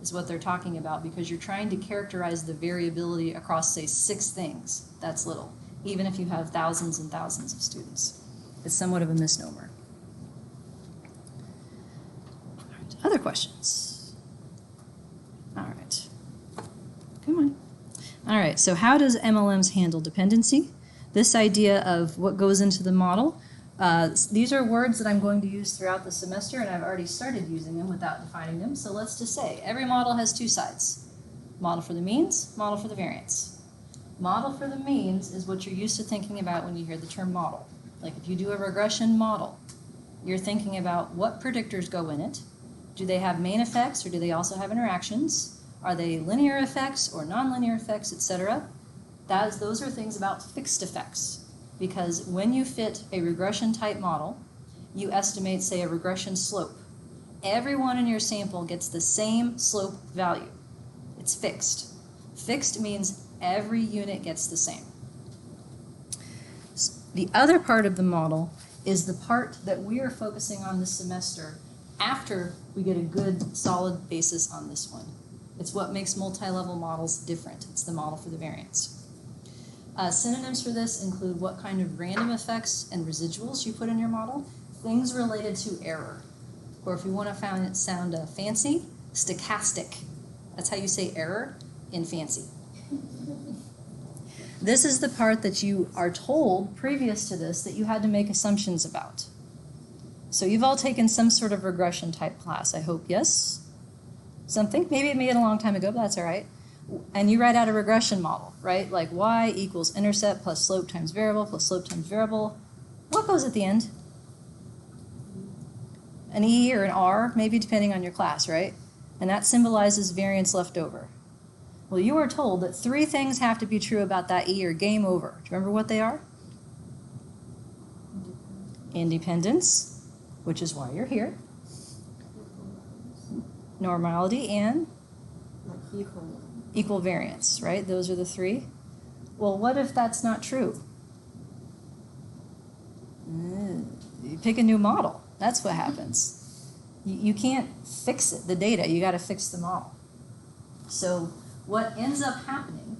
is what they're talking about, because you're trying to characterize the variability across, say, 6 things. That's little, even if you have thousands and thousands of students. It's somewhat of a misnomer. All right, other questions? All right. Come on. All right, so how does MLMs handle dependency? This idea of what goes into the model. These are words that I'm going to use throughout the semester, and I've already started using them without defining them. So let's just say every model has 2 sides. Model for the means, model for the variance. Model for the means is what you're used to thinking about when you hear the term model. Like if you do a regression model, you're thinking about what predictors go in it. Do they have main effects or do they also have interactions? Are they linear effects or nonlinear effects, etc.? Those are things about fixed effects. Because when you fit a regression type model, you estimate, say, a regression slope. everyone in your sample gets the same slope value. It's fixed. Fixed means every unit gets the same. The other part of the model is the part that we are focusing on this semester after we get a good solid basis on this one. It's what makes multi-level models different. It's the model for the variance. Synonyms for this include what kind of random effects and residuals you put in your model, things related to error, or if you want to sound fancy, stochastic. That's how you say error in fancy. This is the part that you are told previous to this that you had to make assumptions about. So you've all taken some sort of regression type class, I hope, yes? Something? Maybe it made it a long time ago, but that's all right. And you write out a regression model, right? Like y equals intercept plus slope times variable plus slope times variable. What goes at the end? An E or an R, maybe depending on your class, right? And that symbolizes variance left over. Well, you are told that 3 things have to be true about that E or game over. Do you remember what they are? Independence, which is why you're here. Normality and equal variance, right? Those are the 3. Well, what if that's not true? You pick a new model. That's what happens. You can't fix it, the data. You got to fix the model. So what ends up happening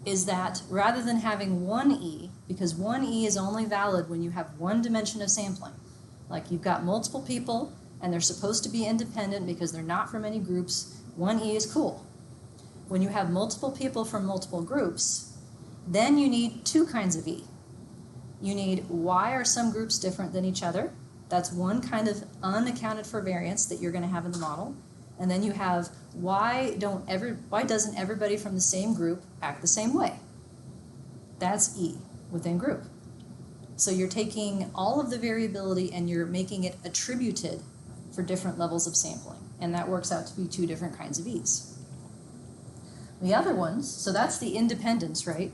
is that rather than having one E, because one E is only valid when you have one dimension of sampling, like you've got multiple people and they're supposed to be independent because they're not from any groups, one E is cool. When you have multiple people from multiple groups, then you need 2 kinds of E. You need why are some groups different than each other? That's one kind of unaccounted for variance that you're going to have in the model. And then you have why doesn't everybody from the same group act the same way? That's E within group. So you're taking all of the variability and you're making it attributed for different levels of sampling. And that works out to be 2 different kinds of E's. The other ones, so that's the independence, right?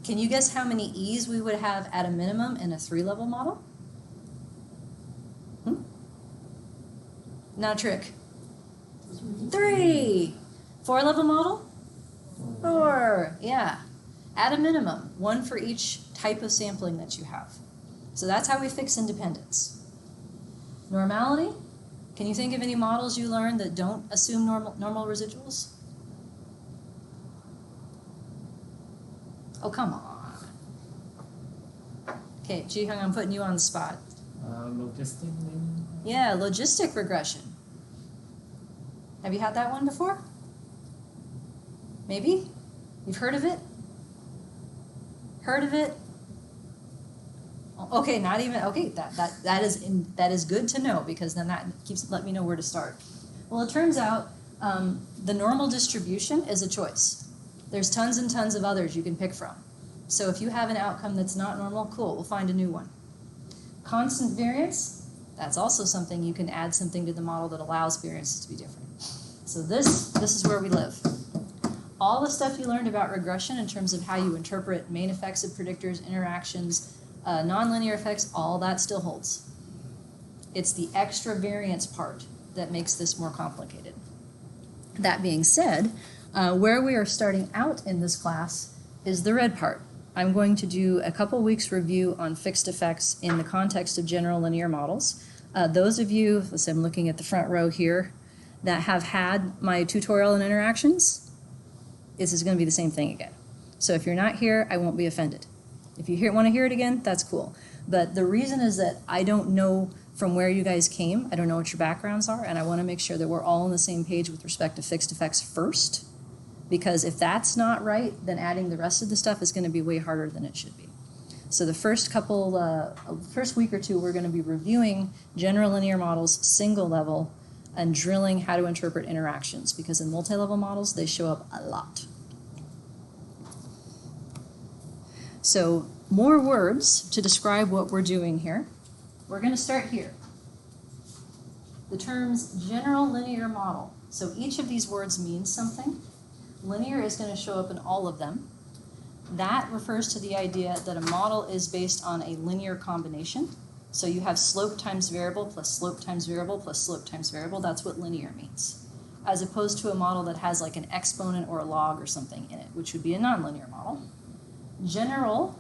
Can you guess how many E's we would have at a minimum in a 3-level model? Not a trick. 3. 4-level model? 4. Yeah. At a minimum, 1 for each type of sampling that you have. So that's how we fix independence. Normality? Can you think of any models you learned that don't assume normal residuals? Oh, come on. Okay, Ji-Hung, I'm putting you on the spot. Logistic, maybe? Yeah, logistic regression. Have you had that one before? Maybe? You've heard of it? Heard of it? Okay, not even, okay, that is good to know because then that keeps letting me know where to start. Well, it turns out the normal distribution is a choice. There's tons and tons of others you can pick from. So if you have an outcome that's not normal, cool, we'll find a new one. Constant variance, that's also something you can add something to the model that allows variances to be different. So this is where we live. All the stuff you learned about regression in terms of how you interpret main effects of predictors, interactions, nonlinear effects, all that still holds. It's the extra variance part that makes this more complicated. That being said, where we are starting out in this class is the red part. I'm going to do a couple weeks review on fixed effects in the context of general linear models. Those of you, let's say I'm looking at the front row here, that have had my tutorial and interactions, this is going to be the same thing again. So if you're not here, I won't be offended. If you want to hear it again, that's cool. But the reason is that I don't know from where you guys came. I don't know what your backgrounds are, and I want to make sure that we're all on the same page with respect to fixed effects first. Because if that's not right, then adding the rest of the stuff is going to be way harder than it should be. So the first week or two, we're going to be reviewing general linear models, single level, and drilling how to interpret interactions. Because in multi-level models, they show up a lot. So more words to describe what we're doing here. We're going to start here. The terms general linear model. So each of these words means something. Linear is going to show up in all of them. That refers to the idea that a model is based on a linear combination. So you have slope times variable plus slope times variable plus slope times variable. That's what linear means. As opposed to a model that has like an exponent or a log or something in it, which would be a nonlinear model. General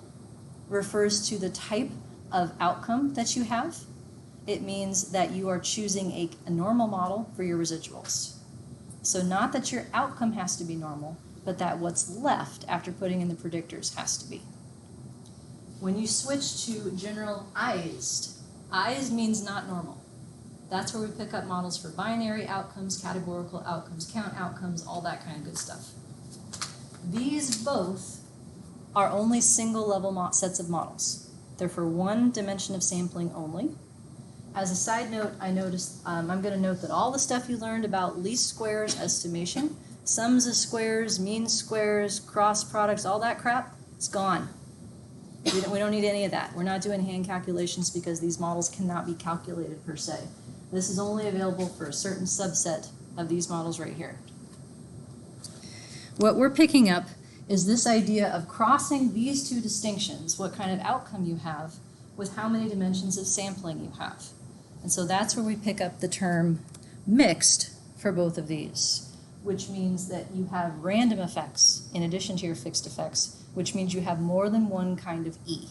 refers to the type of outcome that you have. It means that you are choosing a normal model for your residuals. So not that your outcome has to be normal, but that what's left after putting in the predictors has to be. When you switch to generalized, ized means not normal. That's where we pick up models for binary outcomes, categorical outcomes, count outcomes, all that kind of good stuff. These both are only single level sets of models. They're for one dimension of sampling only. As a side note, I'm going to note that all the stuff you learned about least squares estimation, sums of squares, mean squares, cross products, all that crap, it's gone. We don't need any of that. We're not doing hand calculations because these models cannot be calculated per se. This is only available for a certain subset of these models right here. What we're picking up is this idea of crossing these two distinctions, what kind of outcome you have, with how many dimensions of sampling you have. And so that's where we pick up the term mixed for both of these, which means that you have random effects in addition to your fixed effects, which means you have more than one kind of E.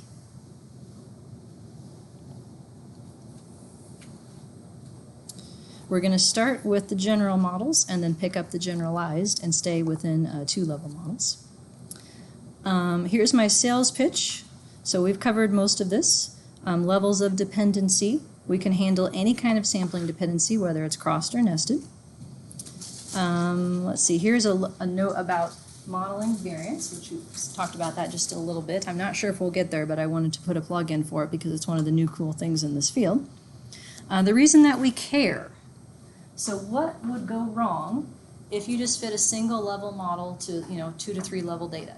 We're going to start with the general models and then pick up the generalized and stay within two-level models. Here's my sales pitch. So we've covered most of this. Levels of dependency. We can handle any kind of sampling dependency, whether it's crossed or nested. Let's see, here's a note about modeling variance, which we've talked about that just a little bit. I'm not sure if we'll get there, but I wanted to put a plug in for it because it's one of the new cool things in this field. The reason that we care. So what would go wrong if you just fit a single level model to 2 to 3 level data?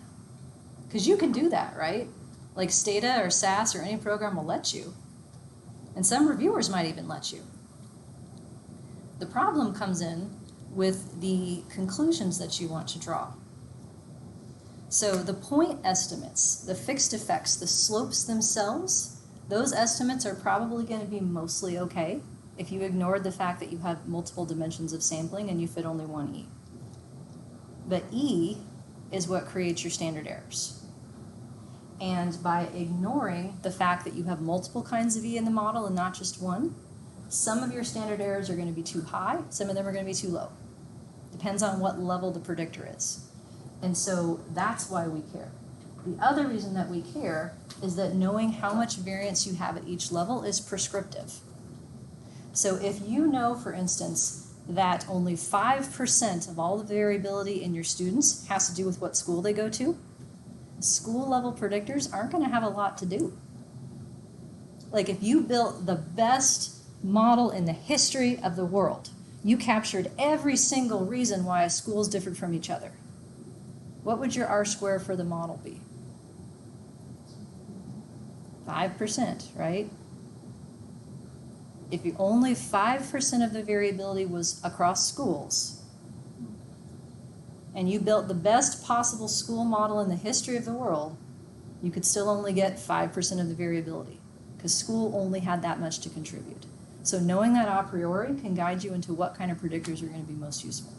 Because you can do that, right? Like Stata or SAS or any program will let you. And some reviewers might even let you. The problem comes in with the conclusions that you want to draw. So the point estimates, the fixed effects, the slopes themselves, those estimates are probably going to be mostly okay if you ignored the fact that you have multiple dimensions of sampling and you fit only one E. But E is what creates your standard errors. And by ignoring the fact that you have multiple kinds of E in the model and not just one, some of your standard errors are going to be too high, some of them are going to be too low. Depends on what level the predictor is. And so that's why we care. The other reason that we care is that knowing how much variance you have at each level is prescriptive. So if you know, for instance, that only 5% of all the variability in your students has to do with what school they go to, school level predictors aren't going to have a lot to do. Like if you built the best model in the history of the world, you captured every single reason why a school is different from each other, what would your R-square for the model be? 5%, right? If you only 5% of the variability was across schools, and you built the best possible school model in the history of the world, you could still only get 5% of the variability, because school only had that much to contribute. So knowing that a priori can guide you into what kind of predictors are going to be most useful.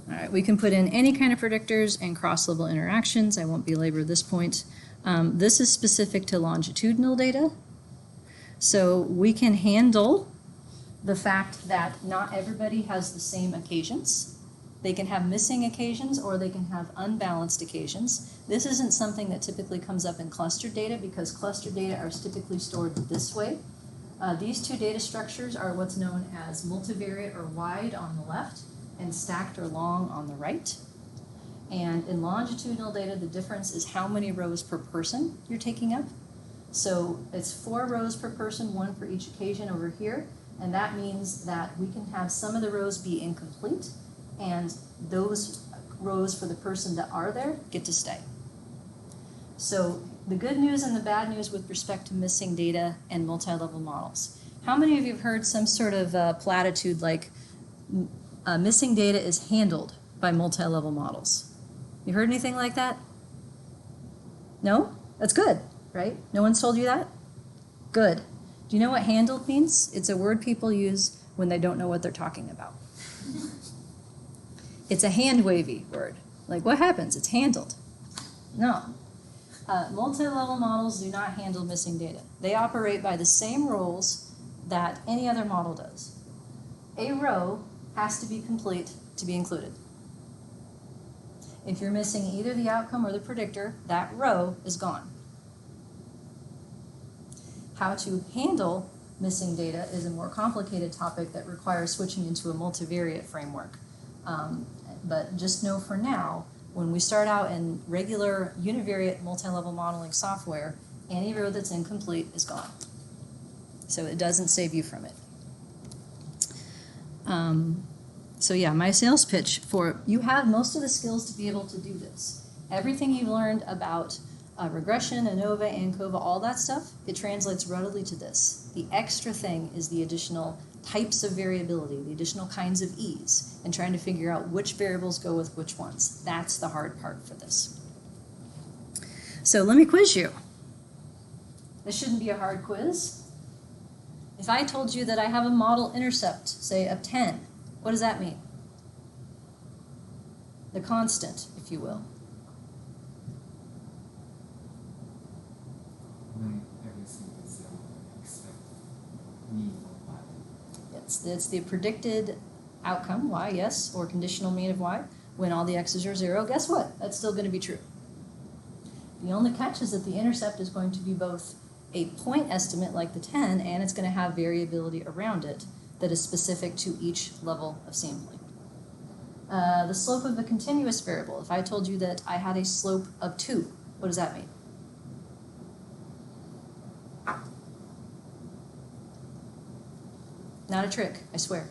All right, we can put in any kind of predictors and cross-level interactions. I won't belabor this point. This is specific to longitudinal data. So we can handle the fact that not everybody has the same occasions. They can have missing occasions or they can have unbalanced occasions. This isn't something that typically comes up in clustered data because clustered data are typically stored this way. These two data structures are what's known as multivariate or wide on the left and stacked or long on the right. And in longitudinal data, the difference is how many rows per person you're taking up. So it's 4 rows per person, 1 for each occasion over here. And that means that we can have some of the rows be incomplete, and those rows for the person that are there get to stay. So the good news and the bad news with respect to missing data and multi-level models. How many of you have heard some sort of platitude like missing data is handled by multi-level models? You heard anything like that? No? That's good, right? No one's told you that? Good. Do you know what handled means? It's a word people use when they don't know what they're talking about. It's a hand-wavy word. Like, what happens? It's handled. No. Multi-level models do not handle missing data. They operate by the same rules that any other model does. A row has to be complete to be included. If you're missing either the outcome or the predictor, that row is gone. How to handle missing data is a more complicated topic that requires switching into a multivariate framework. But just know for now, when we start out in regular univariate multi-level modeling software, any row that's incomplete is gone. So it doesn't save you from it. So yeah, my sales pitch for you have most of the skills to be able to do this. Everything you've learned about regression, ANOVA, ANCOVA, all that stuff, it translates readily to this. The extra thing is the additional types of variability, the additional kinds of ease, and trying to figure out which variables go with which ones. That's the hard part for this. So let me quiz you. This shouldn't be a hard quiz. If I told you that I have a model intercept, say of 10, what does that mean? The constant, if you will. When everything is expect mean of y. It's the predicted outcome, y, yes, or conditional mean of y, when all the x's are 0. Guess what? That's still going to be true. The only catch is that the intercept is going to be both a point estimate like the 10, and it's going to have variability around it that is specific to each level of sampling. The slope of a continuous variable. If I told you that I had a slope of 2, what does that mean? Not a trick, I swear.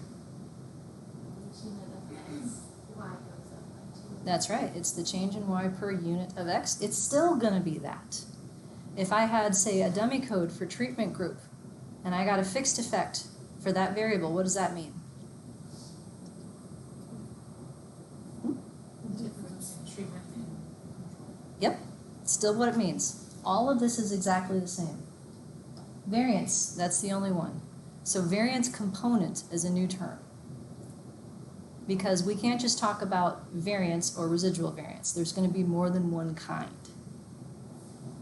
That's right, it's the change in y per unit of x. It's still going to be that. If I had, say, a dummy code for treatment group, and I got a fixed effect for that variable, what does that mean? Difference in treatment and control. Yep, still what it means. All of this is exactly the same. Variance, that's the only one. So variance component is a new term. Because we can't just talk about variance or residual variance. There's going to be more than one kind.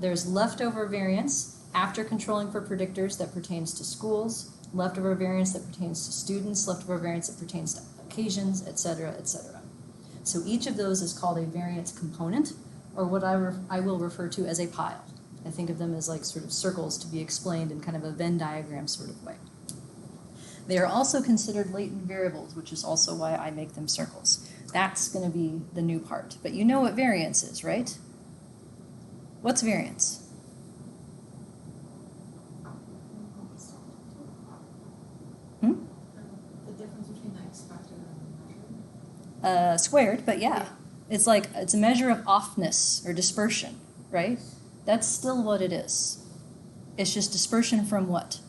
There's leftover variance after controlling for predictors that pertains to schools, leftover variance that pertains to students, leftover variance that pertains to occasions, etc., etc. So each of those is called a variance component, or what I will refer to as a pile. I think of them as like sort of circles to be explained in kind of a Venn diagram sort of way. They are also considered latent variables, which is also why I make them circles. That's going to be the new part. But you know what variance is, right? What's variance? The difference between the expected and the measured? Squared, but yeah. It's like, it's a measure of offness or dispersion, right? That's still what it is. It's just dispersion from what?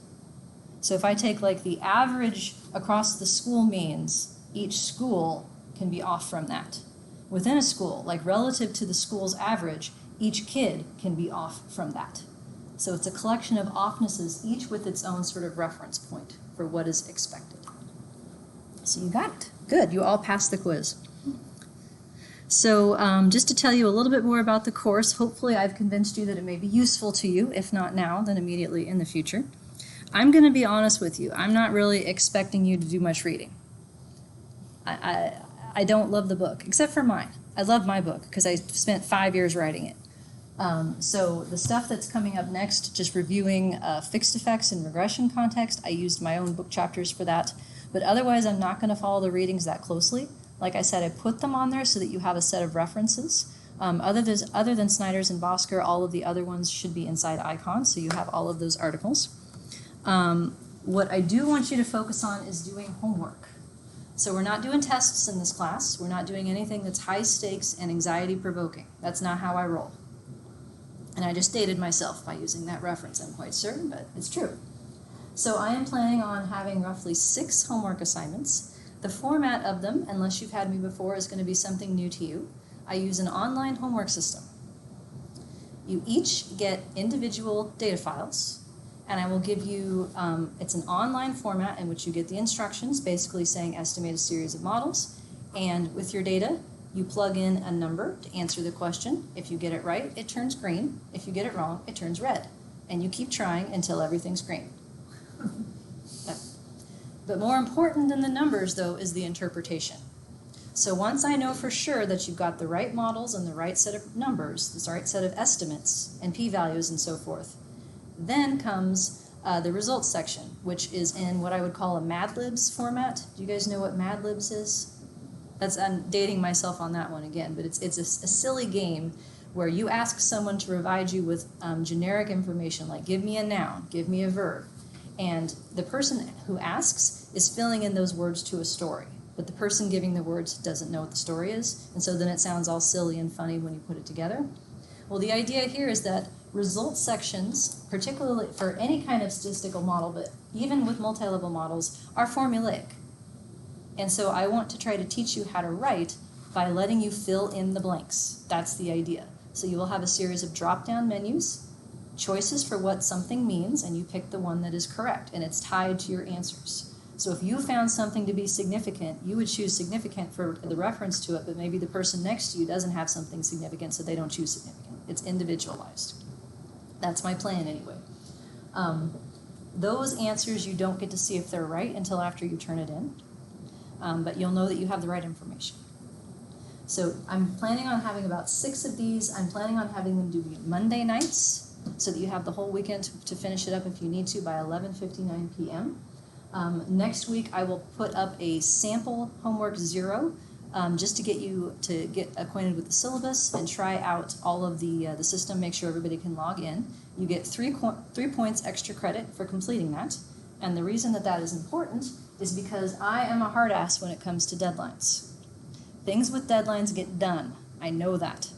So if I take like the average across the school means, each school can be off from that. Within a school, like relative to the school's average, each kid can be off from that. So it's a collection of offnesses, each with its own sort of reference point for what is expected. So you got it. Good, you all passed the quiz. So just to tell you a little bit more about the course, hopefully I've convinced you that it may be useful to you, if not now, then immediately in the future. I'm going to be honest with you. I'm not really expecting you to do much reading. I don't love the book, except for mine. I love my book because I spent 5 years writing it. So the stuff that's coming up next, just reviewing fixed effects in regression context, I used my own book chapters for that. But otherwise, I'm not going to follow the readings that closely. Like I said, I put them on there so that you have a set of references. Other than Snyder's and Bosker, all of the other ones should be inside Icon, so you have all of those articles. What I do want you to focus on is doing homework. So we're not doing tests in this class. We're not doing anything that's high stakes and anxiety provoking. That's not how I roll. And I just dated myself by using that reference, I'm quite certain, but it's true. So I am planning on having roughly 6 homework assignments. The format of them, unless you've had me before, is going to be something new to you. I use an online homework system. You each get individual data files, and I will give you, it's an online format in which you get the instructions, basically saying estimate a series of models, and with your data, you plug in a number to answer the question. If you get it right, it turns green. If you get it wrong, it turns red. And you keep trying until everything's green. But more important than the numbers, though, is the interpretation. So once I know for sure that you've got the right models and the right set of numbers, the right set of estimates and p-values and so forth, then comes the results section, which is in what I would call a Mad Libs format. Do you guys know what Mad Libs is? I'm dating myself on that one again, but it's a silly game where you ask someone to provide you with generic information, like give me a noun, give me a verb, and the person who asks is filling in those words to a story, but the person giving the words doesn't know what the story is, and so then it sounds all silly and funny when you put it together. Well, the idea here is that results sections, particularly for any kind of statistical model, but even with multi-level models, are formulaic. And so I want to try to teach you how to write by letting you fill in the blanks. That's the idea. So you will have a series of drop-down menus, choices for what something means, and you pick the one that is correct, and it's tied to your answers. So if you found something to be significant, you would choose significant for the reference to it, but maybe the person next to you doesn't have something significant, so they don't choose significant. It's individualized. That's my plan anyway. Those answers you don't get to see if they're right until after you turn it in, but you'll know that you have the right information. So I'm planning on having about 6 of these. I'm planning on having them do Monday nights so that you have the whole weekend to finish it up if you need to by 11:59 p.m. Next week I will put up a sample homework 0 just to get you to get acquainted with the syllabus and try out all of the system, make sure everybody can log in. You get 3 points extra credit for completing that. And the reason that that is important is because I am a hard ass when it comes to deadlines. Things with deadlines get done. I know that.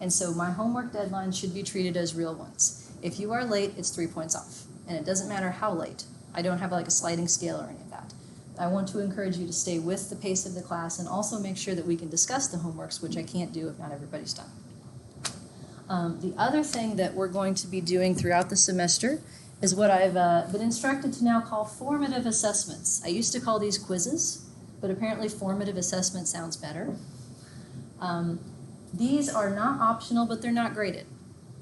And so my homework deadlines should be treated as real ones. If you are late, it's 3 points off. And it doesn't matter how late. I don't have like a sliding scale or any of that. I want to encourage you to stay with the pace of the class and also make sure that we can discuss the homeworks, which I can't do if not everybody's done. The other thing that we're going to be doing throughout the semester is what I've been instructed to now call formative assessments. I used to call these quizzes, but apparently formative assessment sounds better. These are not optional, but they're not graded.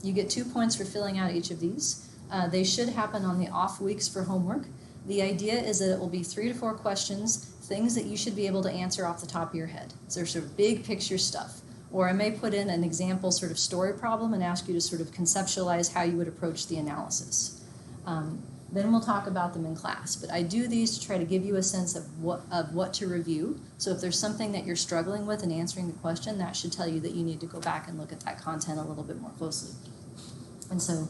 You get 2 points for filling out each of these. They should happen on the off weeks for homework. The idea is that it will be 3 to 4 questions, things that you should be able to answer off the top of your head. So they're sort of big picture stuff. Or I may put in an example sort of story problem and ask you to sort of conceptualize how you would approach the analysis. Then we'll talk about them in class. But I do these to try to give you a sense of what to review. So if there's something that you're struggling with in answering the question, that should tell you that you need to go back and look at that content a little bit more closely. And so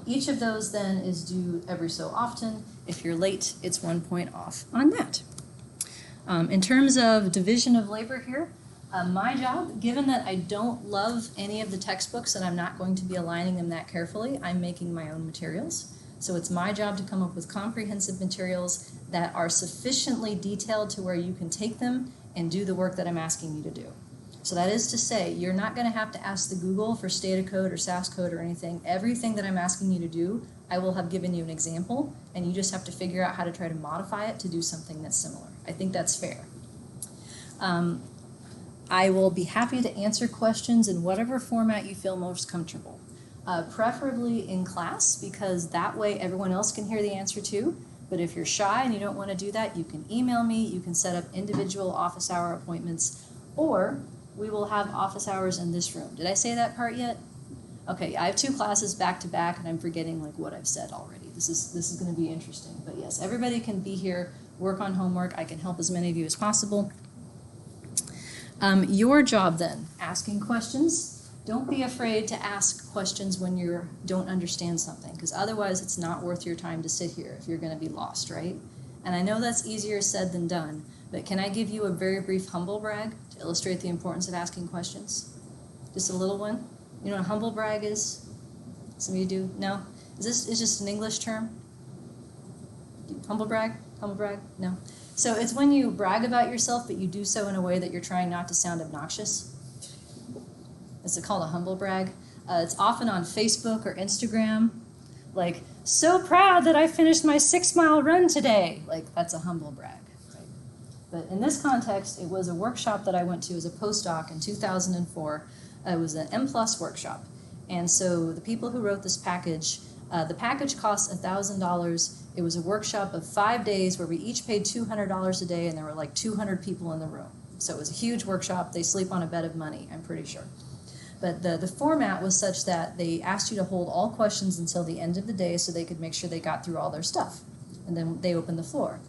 each of those then is due every so often. If you're late, it's 1 point off on that. In terms of division of labor here, my job, given that I don't love any of the textbooks and I'm not going to be aligning them that carefully, I'm making my own materials. So it's my job to come up with comprehensive materials that are sufficiently detailed to where you can take them and do the work that I'm asking you to do. So that is to say, you're not going to have to ask the Google for Stata code or SAS code or anything. Everything that I'm asking you to do, I will have given you an example, and you just have to figure out how to try to modify it to do something that's similar. I think that's fair. I will be happy to answer questions in whatever format you feel most comfortable. Preferably in class, because that way everyone else can hear the answer too. But if you're shy and you don't want to do that, you can email me, you can set up individual office hour appointments, or we will have office hours in this room. Did I say that part yet? Okay, I have 2 classes back to back and I'm forgetting like what I've said already. This is going to be interesting. But yes, everybody can be here, work on homework. I can help as many of you as possible. Your job then, asking questions. Don't be afraid to ask questions when you don't understand something, because otherwise it's not worth your time to sit here if you're going to be lost, right? And I know that's easier said than done, but can I give you a very brief humble brag to illustrate the importance of asking questions? Just a little one. You know what a humble brag is? Some of you do? No? Is just an English term? Humble brag? Humble brag? No? So it's when you brag about yourself, but you do so in a way that you're trying not to sound obnoxious. It's called a humble brag. It's often on Facebook or Instagram. Like, so proud that I finished my 6-mile run today. Like, that's a humble brag. Right? But in this context, it was a workshop that I went to as a postdoc in 2004. It was an M+ workshop. And so the people who wrote this package, the package cost $1,000. It was a workshop of 5 days where we each paid $200 a day, and there were like 200 people in the room. So it was a huge workshop. They sleep on a bed of money, I'm pretty sure. But the format was such that they asked you to hold all questions until the end of the day so they could make sure they got through all their stuff. And then they opened the floor.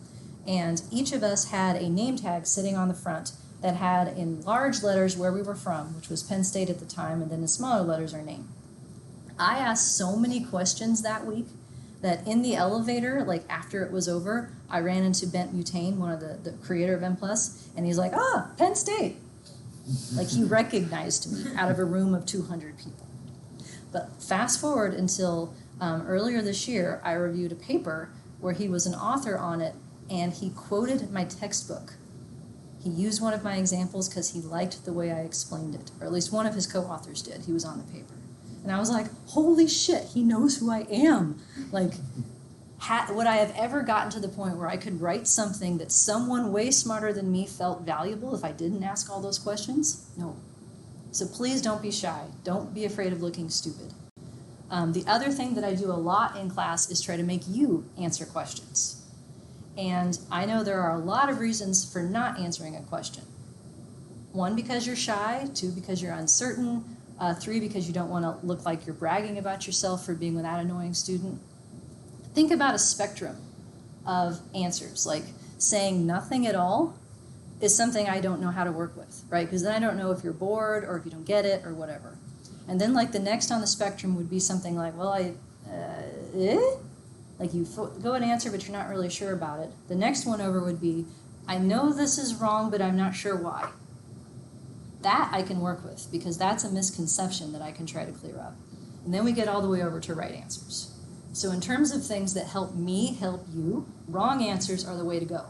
And each of us had a name tag sitting on the front that had in large letters where we were from, which was Penn State at the time, and then in smaller letters our name. I asked so many questions that week that in the elevator, like after it was over, I ran into Bent Mutane, one of the creator of M+, and he's like, Penn State. Like he recognized me out of a room of 200 people. But fast forward until earlier this year, I reviewed a paper where he was an author on it, and he quoted my textbook. He used one of my examples because he liked the way I explained it, or at least one of his co-authors did. He was on the paper. And I was like, holy shit, he knows who I am. Like, would I have ever gotten to the point where I could write something that someone way smarter than me felt valuable if I didn't ask all those questions? No. So please don't be shy. Don't be afraid of looking stupid. The other thing that I do a lot in class is try to make you answer questions. And I know there are a lot of reasons for not answering a question. 1, because you're shy. 2, because you're uncertain. 3, because you don't want to look like you're bragging about yourself for being that annoying student. Think about a spectrum of answers. Like saying nothing at all is something I don't know how to work with, right? Because then I don't know if you're bored or if you don't get it or whatever. And then like the next on the spectrum would be something like, well, like you go and answer, but you're not really sure about it. The next one over would be, I know this is wrong, but I'm not sure why. That I can work with because that's a misconception that I can try to clear up. And then we get all the way over to right answers. So in terms of things that help me help you, wrong answers are the way to go.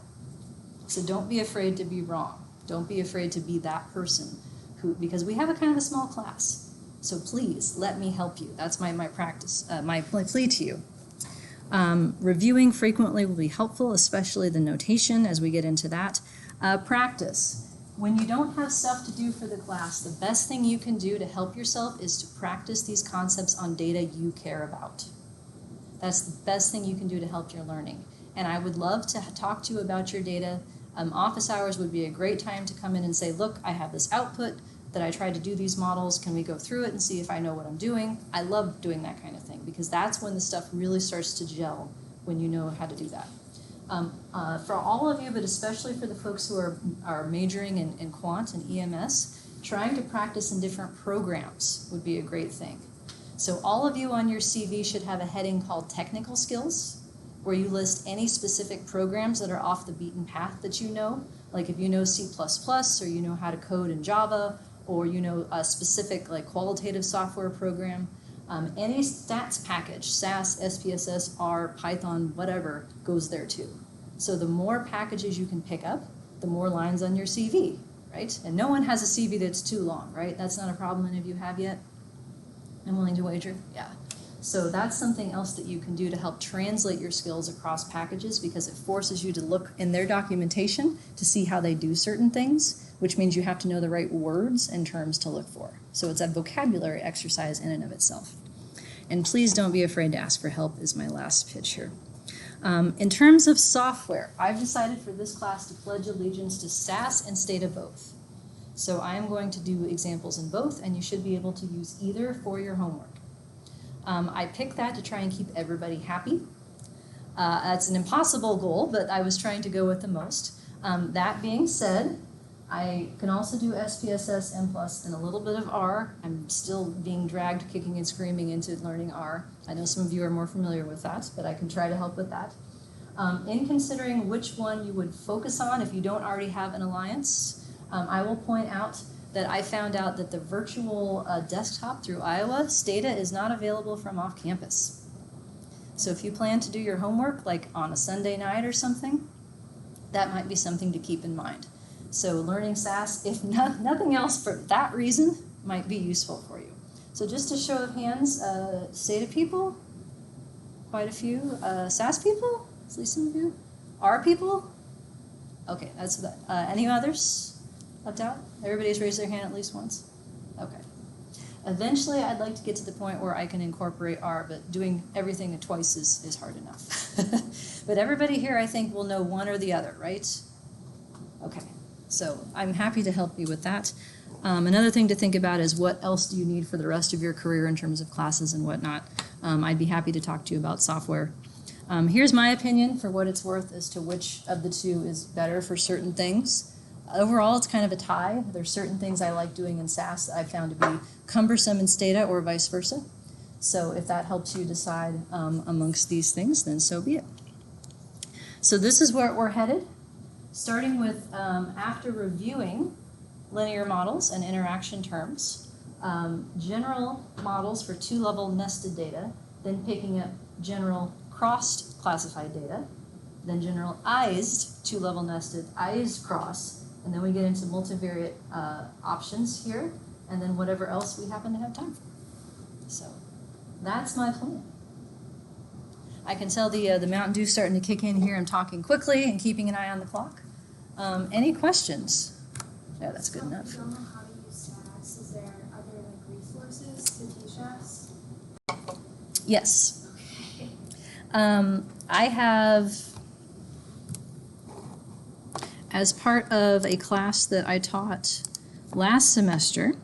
So don't be afraid to be wrong. Don't be afraid to be that person because we have a kind of a small class. So please let me help you. That's my practice, my plea to you. Reviewing frequently will be helpful, especially the notation as we get into that. Practice. When you don't have stuff to do for the class, the best thing you can do to help yourself is to practice these concepts on data you care about. That's the best thing you can do to help your learning. And I would love to talk to you about your data. Office hours would be a great time to come in and say, look, I have this output that I tried to do these models. Can we go through it and see if I know what I'm doing? I love doing that kind of thing because that's when the stuff really starts to gel, when you know how to do that. For all of you, but especially for the folks who are majoring in quant and EMS, trying to practice in different programs would be a great thing. So all of you on your CV should have a heading called technical skills, where you list any specific programs that are off the beaten path that you know. Like if you know C++, or you know how to code in Java, or you know a specific like qualitative software program. Any stats package, SAS, SPSS, R, Python, whatever, goes there too. So the more packages you can pick up, the more lines on your CV, right? And no one has a CV that's too long, right? That's not a problem any of you have yet? I'm willing to wager? Yeah. So that's something else that you can do to help translate your skills across packages because it forces you to look in their documentation to see how they do certain things, which means you have to know the right words and terms to look for. So it's a vocabulary exercise in and of itself. And please don't be afraid to ask for help is my last pitch here. In terms of software, I've decided for this class to pledge allegiance to SAS and Stata both. So I am going to do examples in both, and you should be able to use either for your homework. I picked that to try and keep everybody happy. That's an impossible goal, but I was trying to go with the most. That being said, I can also do SPSS, M+, and a little bit of R. I'm still being dragged kicking and screaming into learning R. I know some of you are more familiar with that, but I can try to help with that. In considering which one you would focus on if you don't already have an alliance, I will point out that I found out that the virtual desktop through Iowa, Stata is not available from off campus. So if you plan to do your homework like on a Sunday night or something, that might be something to keep in mind. So learning SAS, if nothing else for that reason, might be useful for you. So just a show of hands, SATA people, quite a few. SAS people, at least some of you. R people? Okay, that's that. Any others left out? Everybody's raised their hand at least once? Okay. Eventually, I'd like to get to the point where I can incorporate R, but doing everything twice is hard enough. But everybody here, I think, will know one or the other, right? Okay, so I'm happy to help you with that. Another thing to think about is what else do you need for the rest of your career in terms of classes and whatnot. I'd be happy to talk to you about software. Here's my opinion for what it's worth as to which of the two is better for certain things. Overall, it's kind of a tie. There's certain things I like doing in SAS that I found to be cumbersome in Stata or vice versa. So if that helps you decide amongst these things, then so be it. So this is where we're headed, starting with after reviewing linear models and interaction terms, general models for two-level nested data, then picking up general crossed classified data, then generalized two-level nested ISed cross, and then we get into multivariate options here, and then whatever else we happen to have time for. So that's my plan. I can tell the Mountain Dew's starting to kick in here. I'm talking quickly and keeping an eye on the clock. Any questions? Yeah, that's good enough. If you don't know how to use SAS, is there other resources to teach us? Yes. I have, as part of a class that I taught last semester,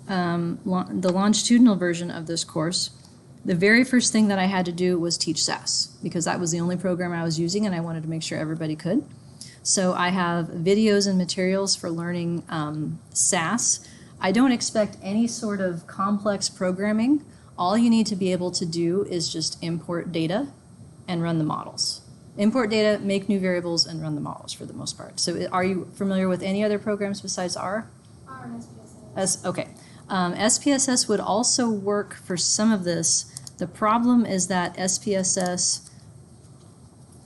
the longitudinal version of this course, the very first thing that I had to do was teach SAS, because that was the only program I was using and I wanted to make sure everybody could. So I have videos and materials for learning SAS. I don't expect any sort of complex programming. All you need to be able to do is just import data and run the models. Import data, make new variables, and run the models for the most part. So are you familiar with any other programs besides R? R and SPSS. Okay. SPSS would also work for some of this. The problem is that SPSS,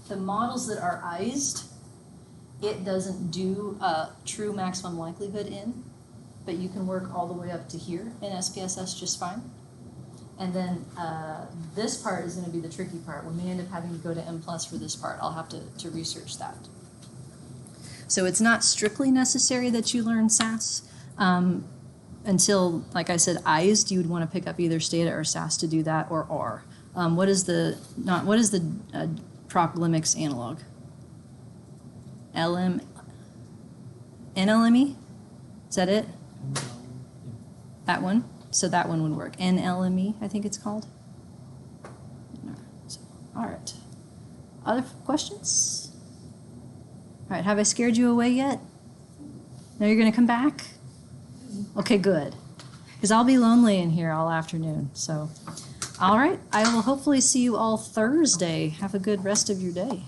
the models that are ISed, it doesn't do true maximum likelihood in, but you can work all the way up to here in SPSS just fine. And then this part is going to be the tricky part. We may end up having to go to M+ for this part. I'll have to research that. So it's not strictly necessary that you learn SAS. Until, like I said, ISed, you would want to pick up either Stata or SAS to do that, or R. What is the proc limix analog? NLME? Is that it? That one? So that one would work. NLME, I think it's called. All right. Other questions? All right, have I scared you away yet? No, you're going to come back? Okay, good. Because I'll be lonely in here all afternoon. So, all right, I will hopefully see you all Thursday. Have a good rest of your day.